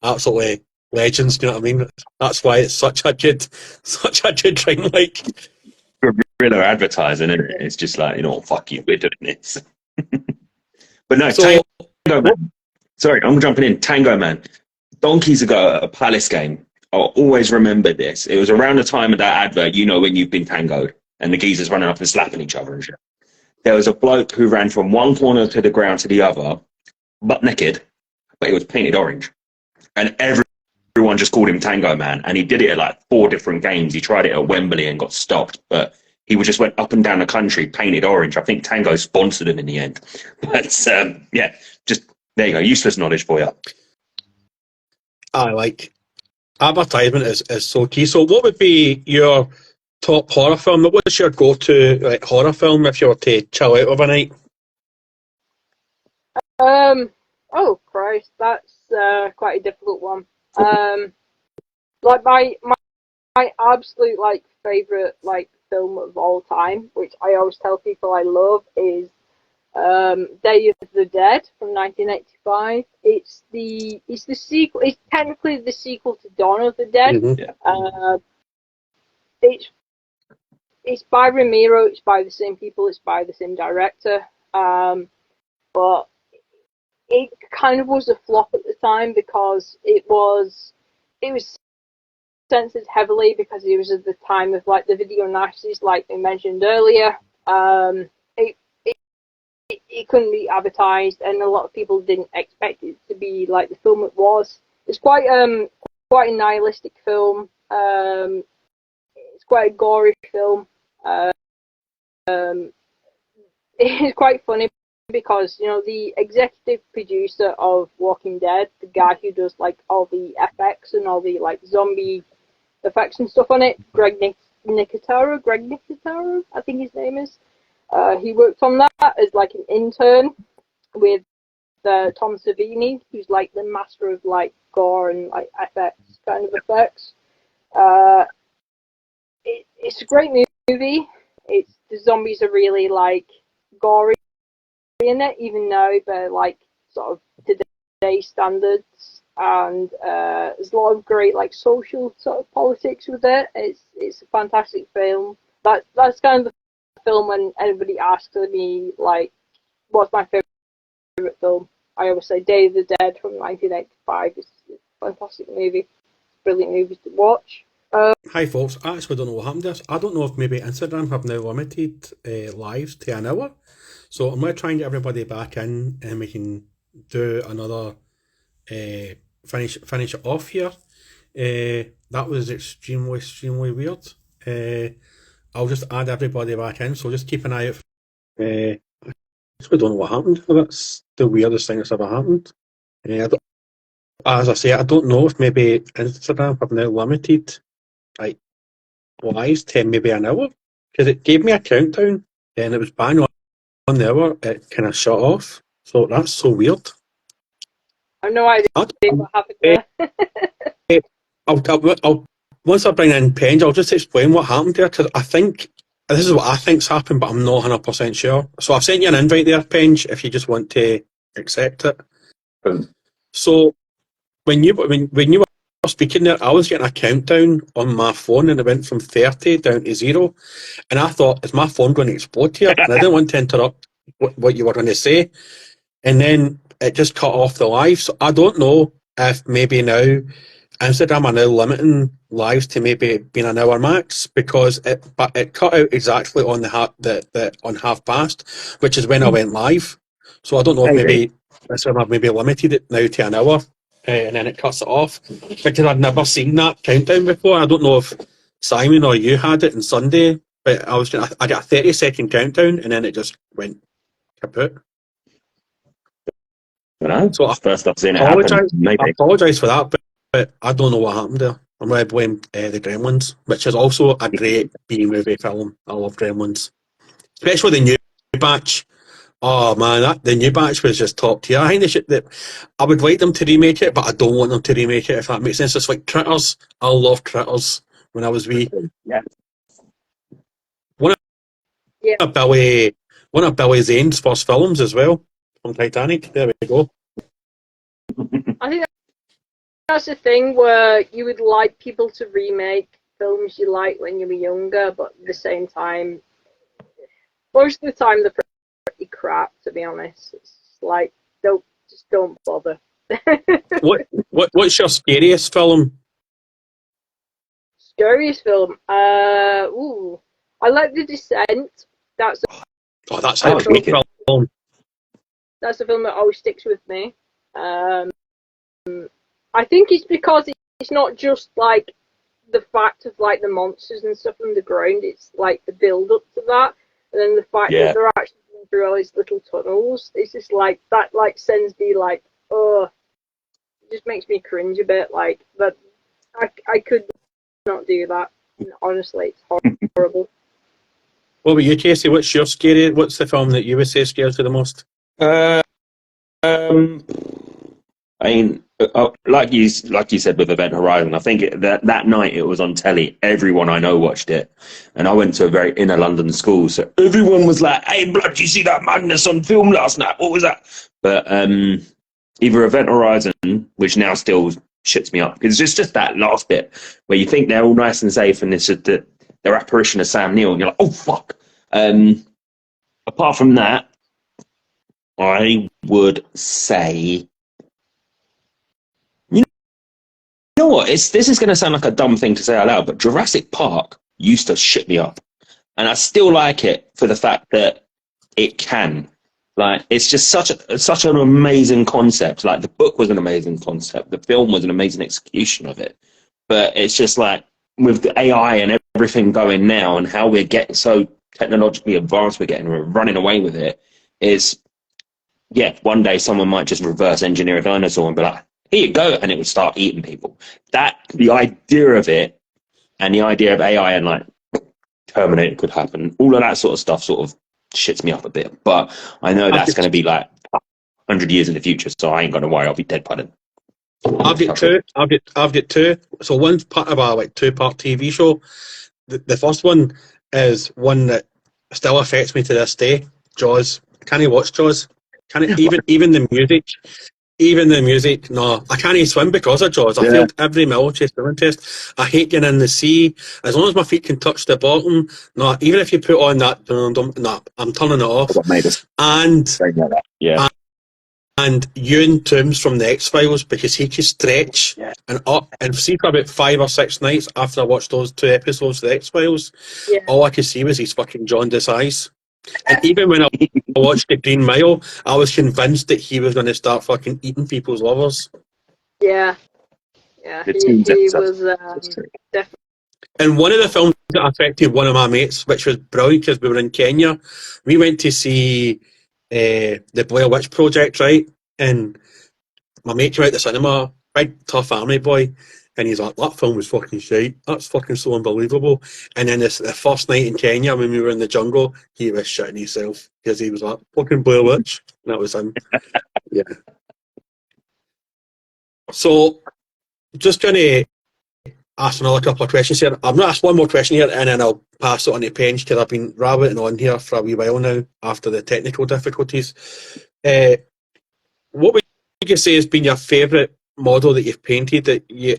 absolutely legends, do you know what I mean? That's why it's such a good drink. Like, Guerrilla advertising, isn't it? It's just like, fuck you, we're doing this. But no, so, Tango Man. Sorry, I'm jumping in. Tango Man. Donkeys ago at a Palace game, I'll always remember this. It was around the time of that advert, when you've been tangoed and the geezers running up and slapping each other and shit. There was a bloke who ran from one corner to the ground to the other, butt naked, but he was painted orange. And everyone just called him Tango Man. And he did it at like 4 different games. He tried it at Wembley and got stopped. But he just went up and down the country painted orange. I think Tango sponsored him in the end. But yeah, just there you go. Useless knowledge for you. I like advertisement is so key. So what would be your top horror film? What's your go-to, like, horror film if you were to chill out overnight? Oh Christ, that's quite a difficult one. Like my absolute, like, favorite, like, film of all time, which I always tell people I love, is Day of the Dead from 1985. It's the sequel. It's technically the sequel to Dawn of the Dead. Mm-hmm. It's by Ramiro. It's by the same people. It's by the same director. But it kind of was a flop at the time because it was censored heavily because it was at the time of, like, the video nasties, like we mentioned earlier. It couldn't be advertised, and a lot of people didn't expect it to be like the film it was. It's quite a nihilistic film. It's quite a gory film. It's quite funny because, the executive producer of Walking Dead, the guy who does, like, all the FX and all the, like, zombie effects and stuff on it, Greg Nicotero, I think his name is. He worked on that as, like, an intern with Tom Savini, who's, like, the master of, like, gore and, like, FX kind of effects. It's a great movie. The zombies are really, like, gory in it, even though they're, like, sort of today's standards. And there's a lot of great, like, social sort of politics with it. It's a fantastic film. That's kind of the film when anybody asks me, like, what's my favourite film, I always say Day of the Dead from 1985. It's a fantastic movie. Brilliant movie to watch. Hi folks, I actually don't know what happened to this. I don't know if maybe Instagram have now limited lives to an hour. So I'm going to try and get everybody back in and we can do another finish it off here. That was extremely weird. I'll just add everybody back in, so just keep an eye out. I actually don't know what happened. That's the weirdest thing that's ever happened. As I say, I don't know if maybe Instagram have now limited like lives to maybe an hour, because it gave me a countdown and it was bang on the hour. It kind of shut off, so that's so weird. I have no idea what happened there. I'll once I bring in Penge, I'll just explain what happened there, because I think this is what I think's happened, but I'm not 100% sure. So I've sent you an invite there, Penge, if you just want to accept it. So when you were speaking there, I was getting a countdown on my phone, and it went from 30 down to 0, and I thought, is my phone going to explode here? And I didn't want to interrupt what you were going to say, and then it just cut off the live. So I don't know if maybe now Instagram are now limiting lives to maybe being an hour max, because it cut out exactly on on half past, which is when I went live. So I don't know if maybe Instagram have maybe limited it now to an hour, and then it cuts it off, because I'd never seen that countdown before. I don't know if Simon or you had it on Sunday, but I got a 30-second countdown, and then it just went kaput. So first I've seen it happen. I apologise for that, but I don't know what happened there. I'm going to blame The Gremlins, which is also a great B-movie film. I love Gremlins, especially the new batch. Oh man, the new batch was just top tier. I think I would like them to remake it, but I don't want them to remake it, if that makes sense. It's like Critters. I love Critters when I was wee. Yeah. One of Billy Zane's first films as well, from Titanic. There we go. I think that's the thing, where you would like people to remake films you liked when you were younger, but at the same time, most of the time they're pretty crap, to be honest. It's like, don't bother. What's your scariest film? Scariest film? I like The Descent. That's a great film. That's a film that always sticks with me. I think it's because it's not just like the fact of like the monsters and stuff underground. It's like the build up to that, and then the fact that they're actually going through all these little tunnels. It's just like that. Like sends me like, oh, it just makes me cringe a bit. Like, but I could not do that. Honestly, it's horrible. What about you, Casey? What's the film that you would say scares you the most? I mean, like you said with Event Horizon, I think that night it was on telly. Everyone I know watched it, and I went to a very inner London school, so everyone was like, "Hey, blood, you see that madness on film last night? What was that?" But either Event Horizon, which now still shits me up, because it's just that last bit where you think they're all nice and safe, and it's just their apparition of Sam Neill, and you're like, "Oh fuck." Apart from that, I would say, you know what? This is going to sound like a dumb thing to say out loud, but Jurassic Park used to shit me up, and I still like it for the fact that it can. Like, it's just such an amazing concept. Like, the book was an amazing concept, the film was an amazing execution of it, but it's just like with the AI and everything going now, and how we're getting so technologically advanced, we're running away with it. Is one day someone might just reverse engineer a dinosaur and be like, here you go, and it would start eating people. The idea of it, and the idea of AI and like Terminator could happen, all of that sort of stuff sort of shits me up a bit. But I know that's going to be like 100 years in the future, so I ain't going to worry, I'll be dead by then. I've got two. So one's part of a like 2-part TV show. The first one is one that still affects me to this day. Jaws. Can you watch Jaws? Can it even the music? Even the music, no, I can't even swim because of Jaws. I failed every military swimming test. I hate getting in the sea. As long as my feet can touch the bottom, no, even if you put on that, no, I'm turning it off. And and Ewan Toombs from the X-Files, because he could stretch and up, and see for about 5 or 6 nights after I watched those 2 episodes of the X-Files, all I could see was his fucking jaundiced eyes. And even when I watched The Green Mile, I was convinced that he was going to start fucking eating people's livers. Yeah. He was definitely. And one of the films that affected one of my mates, which was brilliant because we were in Kenya, we went to see the Blair Witch Project, right? And my mate came out the cinema, big tough army boy, and he's like, that film was fucking shite. That's fucking so unbelievable. And then the first night in Kenya when we were in the jungle, he was shitting himself because he was like, fucking Blair Witch. And that was him. Yeah. So, just going to ask another couple of questions here. I'm going to ask one more question here and then I'll pass it on to Penge because I've been rabbiting on here for a wee while now after the technical difficulties. What would you say has been your favourite model that you've painted that you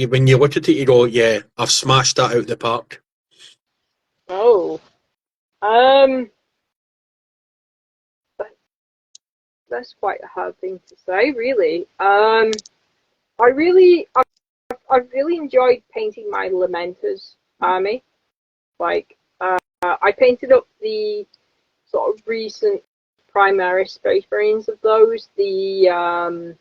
when you look at it you go, yeah, I've smashed that out of the park? Oh, that's quite a hard thing to say, really. I've really enjoyed painting my Lamenter's army. Like, I painted up the sort of recent Primaris Space Marines of those. I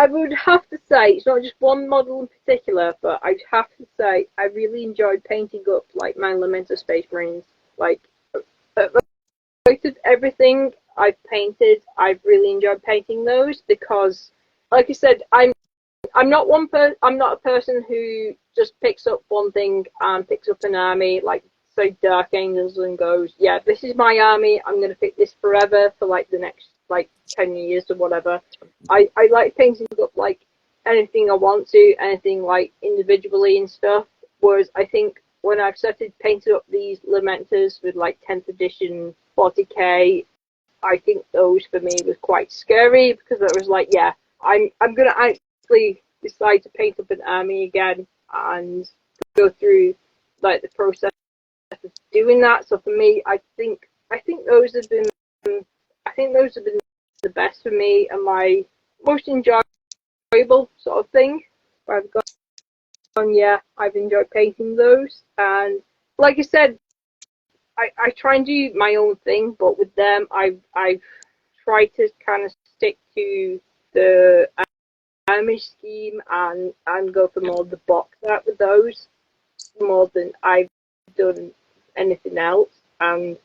would have to say it's not just one model in particular, but I'd have to say I really enjoyed painting up like my Lamentor Space Marines. Like, everything I've painted, I've really enjoyed painting those because, like I said, I'm not a person who just picks up one thing and picks up an army like say Dark Angels and goes, yeah, this is my army. I'm gonna pick this forever for like the next like 10 years or whatever. I like painting up like anything I want to, anything like individually and stuff. Whereas I think when I've started painting up these Lamenters with like 10th edition 40k, I think those for me was quite scary because it was like, yeah, I'm gonna actually decide to paint up an army again and go through like the process of doing that. So for me, I think those have been the best for me and my most enjoyable sort of thing. Where I've gone, yeah, I've enjoyed painting those, and like I said, I try and do my own thing, but with them, I've tried to kind of stick to the army scheme and go for more of the box art with those more than I've done anything else. And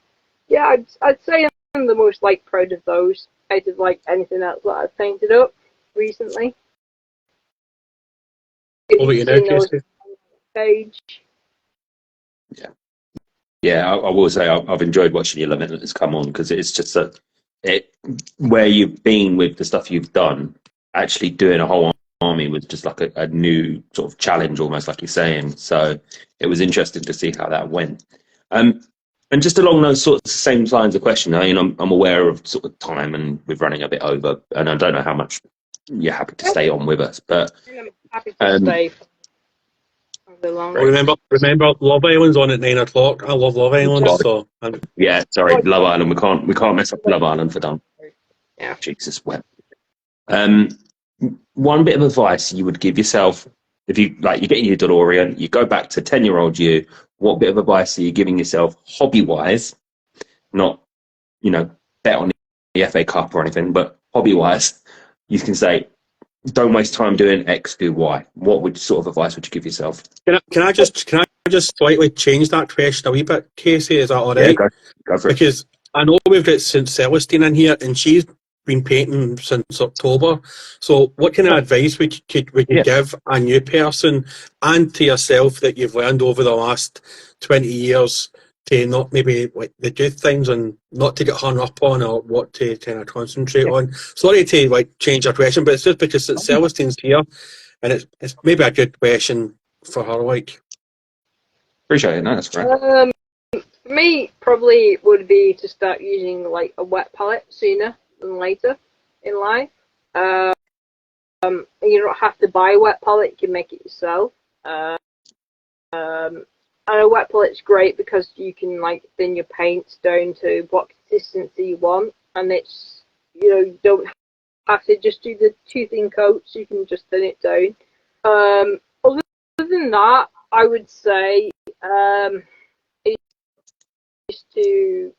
yeah, I'd say I'm the most like proud of those out of like anything else that I've painted up recently. What about you now, Casey? Page. Yeah, I will say I've enjoyed watching your Limitless come on because it's just where you've been with the stuff you've done. Actually, doing a whole army was just like a new sort of challenge, almost like you're saying. So it was interesting to see how that went. And just along those sorts of same lines of question, I mean, I'm aware of sort of time and we're running a bit over, and I don't know how much you're happy to stay on with us, but I'm happy to stay. Remember, Love Island's on at 9 o'clock. I love Love Island, so yeah. Sorry, Love Island. We can't mess up Love Island for Dom. Yeah. Jesus, well. One bit of advice you would give yourself if you you're getting your DeLorean, you go back to 10-year-old you. What bit of advice are you giving yourself, hobby-wise? Not, bet on the FA Cup or anything, but hobby-wise, you can say, don't waste time doing X, do Y. What sort of advice would you give yourself? Can I just slightly change that question a wee bit, Casey? Is that all right? Yeah, go for it. Because I know we've got St. Celestine in here, and she's been painting since October. So, what kind of advice would you give a new person and to yourself that you've learned over the last 20 years to not maybe like the good things and not to get hung up on, or what to kind of concentrate on? Sorry to change your question, but it's just because St. Celestine's here, and it's maybe a good question for her. Appreciate it. No, that's great. For me, probably would be to start using like a wet palette sooner than later in life. You don't have to buy a wet palette; you can make it yourself. And a wet pallet's great because you can like thin your paints down to what consistency you want, and it's, you don't have to just do the two thin coats. You can just thin it down. Other than that, I would say is to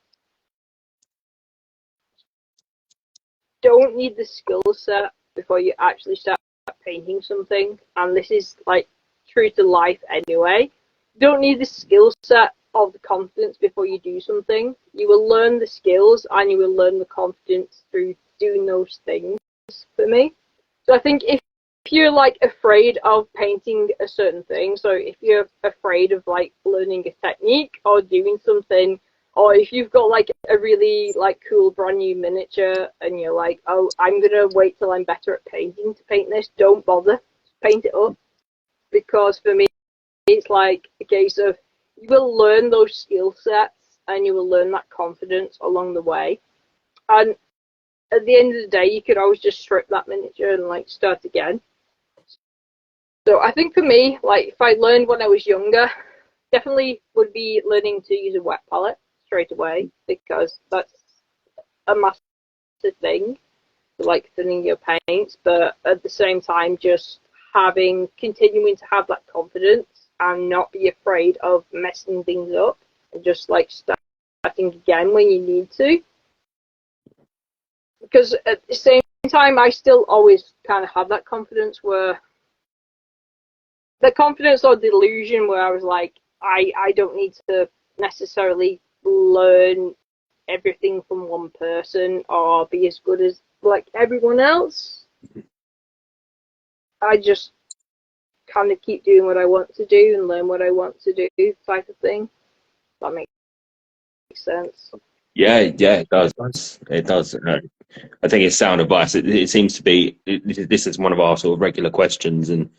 don't need the skill set before you actually start painting something, and this is like true to life anyway. You don't need the skill set of the confidence before you do something. You will learn the skills and you will learn the confidence through doing those things, for me. So I think if you're like afraid of painting a certain thing, so if you're afraid of like learning a technique or doing something, or if you've got like a really like cool brand new miniature and you're like, oh, I'm gonna wait till I'm better at painting to paint this, don't bother, just paint it up. Because for me, it's like a case of you will learn those skill sets and you will learn that confidence along the way. And at the end of the day, you could always just strip that miniature and like start again. So I think for me, like if I learned when I was younger, definitely would be learning to use a wet palette straight away, because that's a massive thing, like thinning your paints, but at the same time just continuing to have that confidence and not be afraid of messing things up, and just like starting again when you need to. Because at the same time, I still always kind of have that confidence or delusion where I was like, I don't need to necessarily learn everything from one person or be as good as like everyone else. I just kind of keep doing what I want to do and learn what I want to do, type of thing. That makes sense. Yeah, it does. It does. I think it's sound advice. It seems to be, this is one of our sort of regular questions, and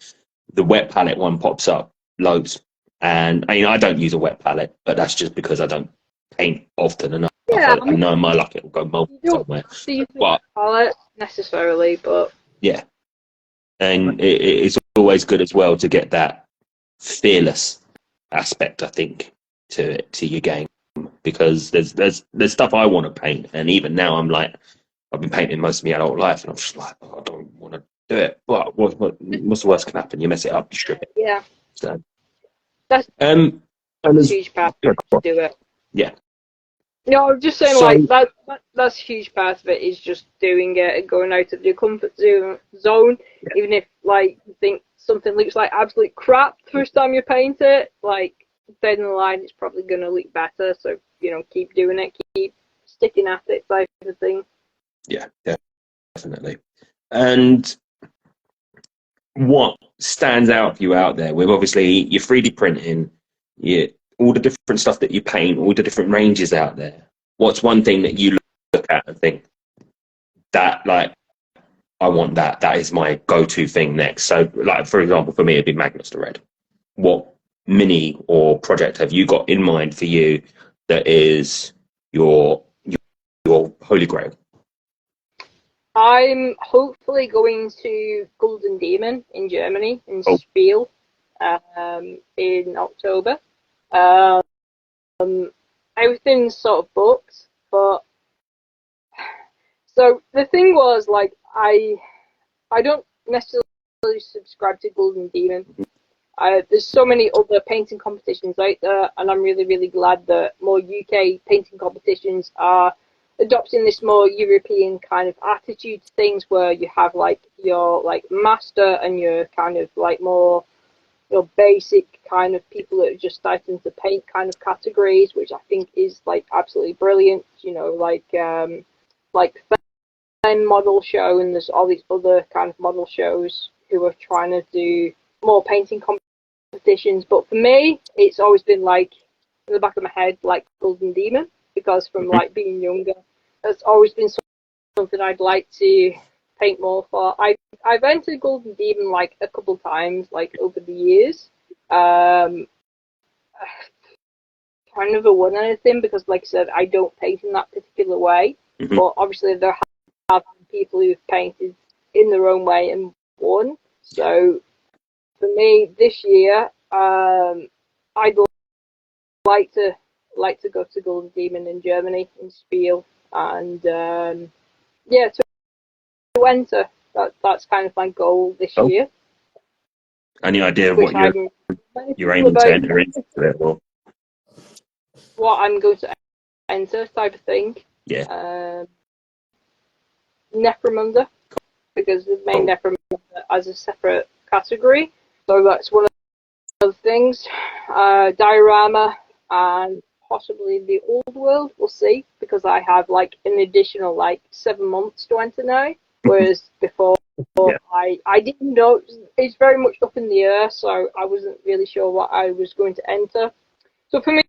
the wet palette one pops up loads. And I mean, I don't use a wet palette, but that's just because I don't paint often enough. Yeah, I know my luck it will go mold somewhere. You don't palette necessarily, but yeah, and it's always good as well to get that fearless aspect, I think, to your game, because there's stuff I want to paint, and even now I'm like, I've been painting most of my adult life, and I'm just like, oh, I don't want to do it. But what's the worst can happen? You mess it up, you strip it. Yeah. So that's a huge part to do it. Yeah. No, I'm just saying, like that's a huge part of it, is just doing it and going out of your comfort zone. Yeah. Even if like you think something looks like absolute crap the first time you paint it, like down the line it's probably going to look better. So keep doing it, keep sticking at it, type of thing. Yeah, definitely. And what stands out for you out there with obviously your 3D printing, all the different stuff that you paint, all the different ranges out there? What's one thing that you look at and think that, like, I want that? That is my go-to thing next. So, like, for example, for me, it'd be Magnus the Red. What mini or project have you got in mind for you that is your holy grail? I'm hopefully going to Golden Demon in Germany, in Spiel, in October. Everything's sort of booked, but so the thing was, like, I don't necessarily subscribe to Golden Demon. There's so many other painting competitions out there, and I'm really, really glad that more UK painting competitions are adopting this more European kind of attitude to things, where you have like your like master and your kind of like more your basic kind of people that are just starting to paint kind of categories, which I think is like absolutely brilliant. Like Fen Model Show, and there's all these other kind of model shows who are trying to do more painting competitions. But for me, it's always been like in the back of my head, like Golden Demon, because from like being younger, it's always been something I'd like to paint more for. I've entered Golden Demon like a couple times, like over the years. kind of a win anything because, like I said, I don't paint in that particular way. Mhm. But obviously, there have been people who've painted in their own way and won. So for me, this year, I'd like to go to Golden Demon in Germany in Spiel, and yeah, to enter. That's kind of my goal this Cool. year. Any idea of Which what you're aiming to enter into it? Or what I'm going to enter type of thing. yeah, Necromunda, because the main Necromunda as a separate category. So that's one of the things. Diorama and possibly the Old World, we'll see, because I have like an additional like 7 months to enter now, whereas before Yeah. I didn't know. It's very much up in the air, so I wasn't really sure what I was going to enter. So for me,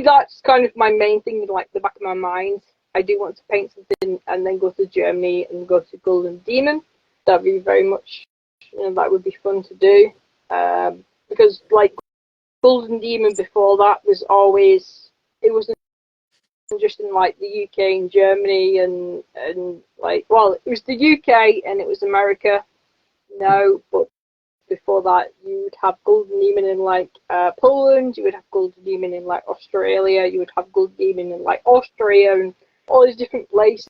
that's kind of my main thing in like the back of my mind. I do want to paint something and then go to Germany and go to Golden Demon. That'd be very much, that would be fun to do. Because like Golden Demon before that was always, it wasn't just in like the UK and Germany and like, well, it was the UK and it was America. No, but before that, you would have Golden Demon in like Poland, you would have Golden Demon in like Australia, you would have Golden Demon in like Austria and all these different places,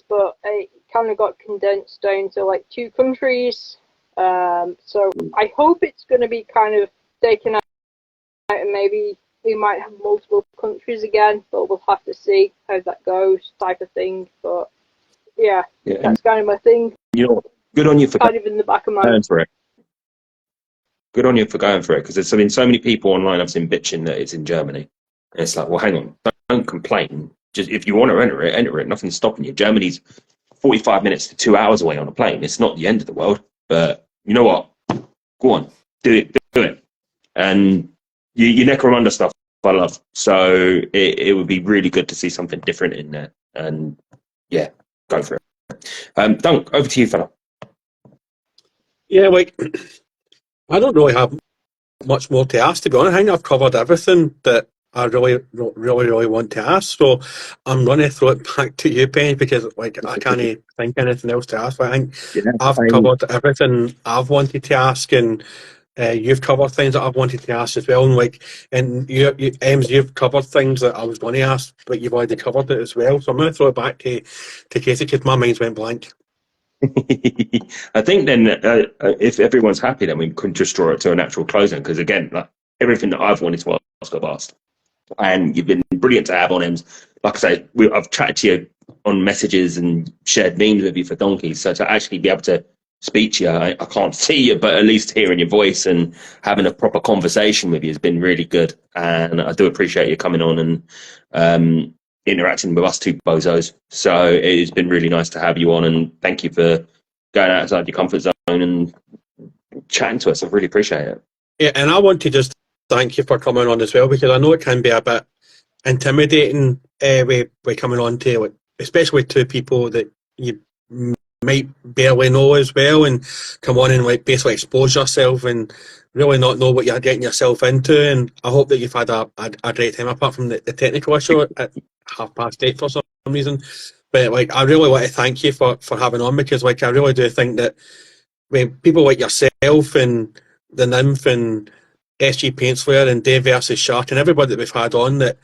but it kind of got condensed down to like 2 countries. So I hope it's going to be kind of taken out and maybe we might have multiple countries again, but we'll have to see how that goes type of thing. But yeah, that's kind of my thing. You know, good on you for kind of in the back of my going for it. Good on you for going for it, because there's been so many people online I've seen bitching that it's in Germany. And it's like, well, hang on, don't complain. Just if you want to enter it. Nothing's stopping you. Germany's 45 minutes to 2 hours away on a plane. It's not the end of the world. But you know what? Go on, do it. And you Necromunda stuff I love. So it would be really good to see something different in there. And yeah, go for it. Dunk, over to you, fella. Yeah, like, I don't really have much more to ask, to be honest. I think I've covered everything that I really want to ask. So I'm going to throw it back to you, Penny, because like I can't think anything else to ask. But I think I've covered everything I've wanted to ask, and you've covered things that I've wanted to ask as well. And like, and you've covered things that I was going to ask, but you've already covered it as well. So I'm going to throw it back to Casey because my mind's went blank. I think then if everyone's happy, then we could just draw it to a natural closing, because again, like, everything that I've wanted to ask, I've asked, and you've been brilliant to have on him. Like I say, I've chatted to you on messages and shared memes with you for donkeys, so to actually be able to speak to you, I can't see you, but at least hearing your voice and having a proper conversation with you has been really good, and I do appreciate you coming on and interacting with us 2 bozos. So it's been really nice to have you on, and thank you for going outside your comfort zone and chatting to us. I really appreciate it. Yeah, and I want to just thank you for coming on as well, because I know it can be a bit intimidating with coming on to, like, especially with 2 people that you might barely know as well, and come on and like basically expose yourself and really not know what you're getting yourself into. And I hope that you've had a great time, apart from the technical issue at 8:30 for some reason. But like, I really want to thank you for having on, because like, I really do think that when people like yourself and the Nymph and SG Paintslayer and Dave versus Shark and everybody that we've had on, that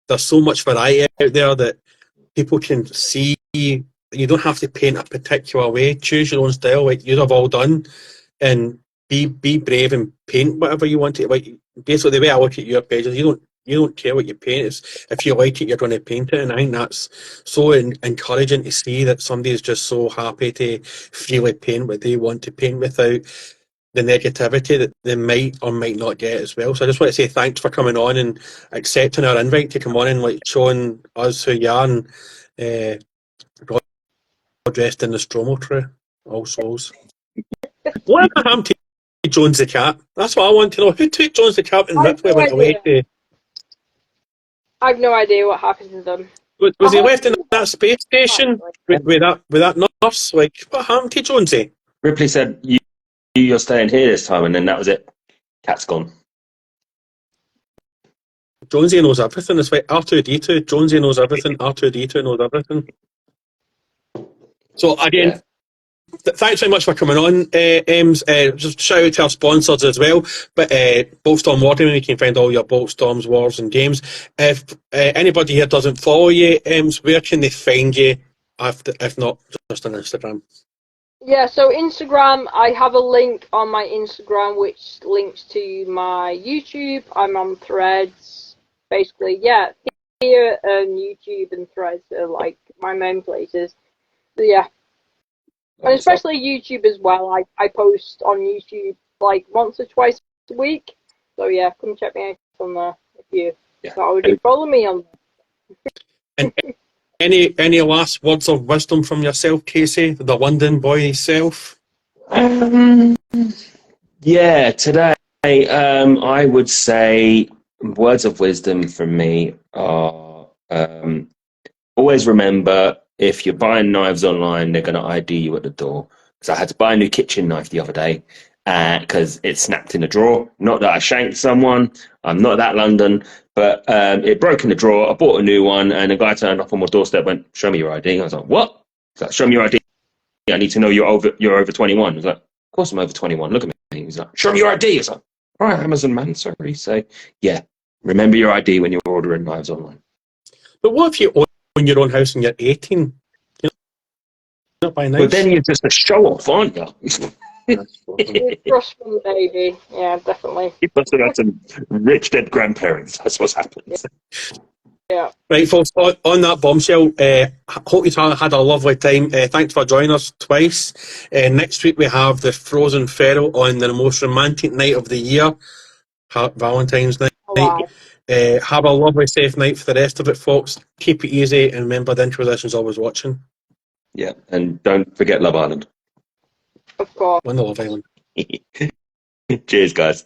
there's so much variety out there that people can see. You don't have to paint a particular way. Choose your own style, like you have all done, and be brave and paint whatever you want to. Like, basically, the way I look at your pages, you don't care what you paint. It's, if you like it, you're going to paint it, and I think that's so encouraging to see that somebody is just so happy to freely paint what they want to paint without the negativity that they might or might not get as well. So I just want to say thanks for coming on and accepting our invite to come on and like showing us who you are, and dressed in the Stromo crew, All Souls. What happened to Jones the Cat? That's what I want to know. Who took Jones the Cat and Ripley went away to? I have no idea what happened to them. Was he left in that space station with that nurse? Like, what happened to Jonesy? Ripley said, you're staying here this time, and then that was it. Cat's gone. Jonesy knows everything. It's like R2D2. Jonesy knows everything. R2D2 knows everything. So again, thanks very much for coming on, Ems. Just shout out to our sponsors as well. But Boltstorm Warden, you can find all your Boltstorms, Wars, and games. If anybody here doesn't follow you, Ems, where can they find you? If not, just on Instagram. Yeah, so Instagram, I have a link on my Instagram which links to my YouTube. I'm on Threads. Basically, yeah, here and YouTube and Threads are like my main places. So, yeah. And especially YouTube as well. I post on YouTube like once or twice a week. So yeah, come check me out on there if you already follow me on there. And any last words of wisdom from yourself, Casey, the London boy himself? Yeah, today I would say words of wisdom from me are always remember, if you're buying knives online, they're going to ID you at the door. Because I had to buy a new kitchen knife the other day because it snapped in a drawer. Not that I shanked someone. I'm not that London. But it broke in the drawer. I bought a new one, and a guy turned up on my doorstep, went, "Show me your ID." I was like, "What?" He's like, "Show me your ID. I need to know you're over 21. I was like, "Of course I'm over 21. Look at me." He's like, "Show me your ID." I was like, "All right, Amazon man, sorry." So, yeah, remember your ID when you're ordering knives online. But what if you own your own house and you're 18? You're not buying knives. But then you're just a show-off, aren't you? Trust fund, baby. Yeah, definitely. You must have had some rich dead grandparents. That's what's happened. Yeah. Right, folks, on that bombshell, hope you had a lovely time. Thanks for joining us twice. Next week we have the Frozen Feral on the most romantic night of the year, Valentine's night. Oh, wow. Have a lovely, safe night for the rest of it, folks. Keep it easy, and remember, the Inquisition's always watching. Yeah, and don't forget Love Island. Of course. Win the Love Island. Cheers, guys.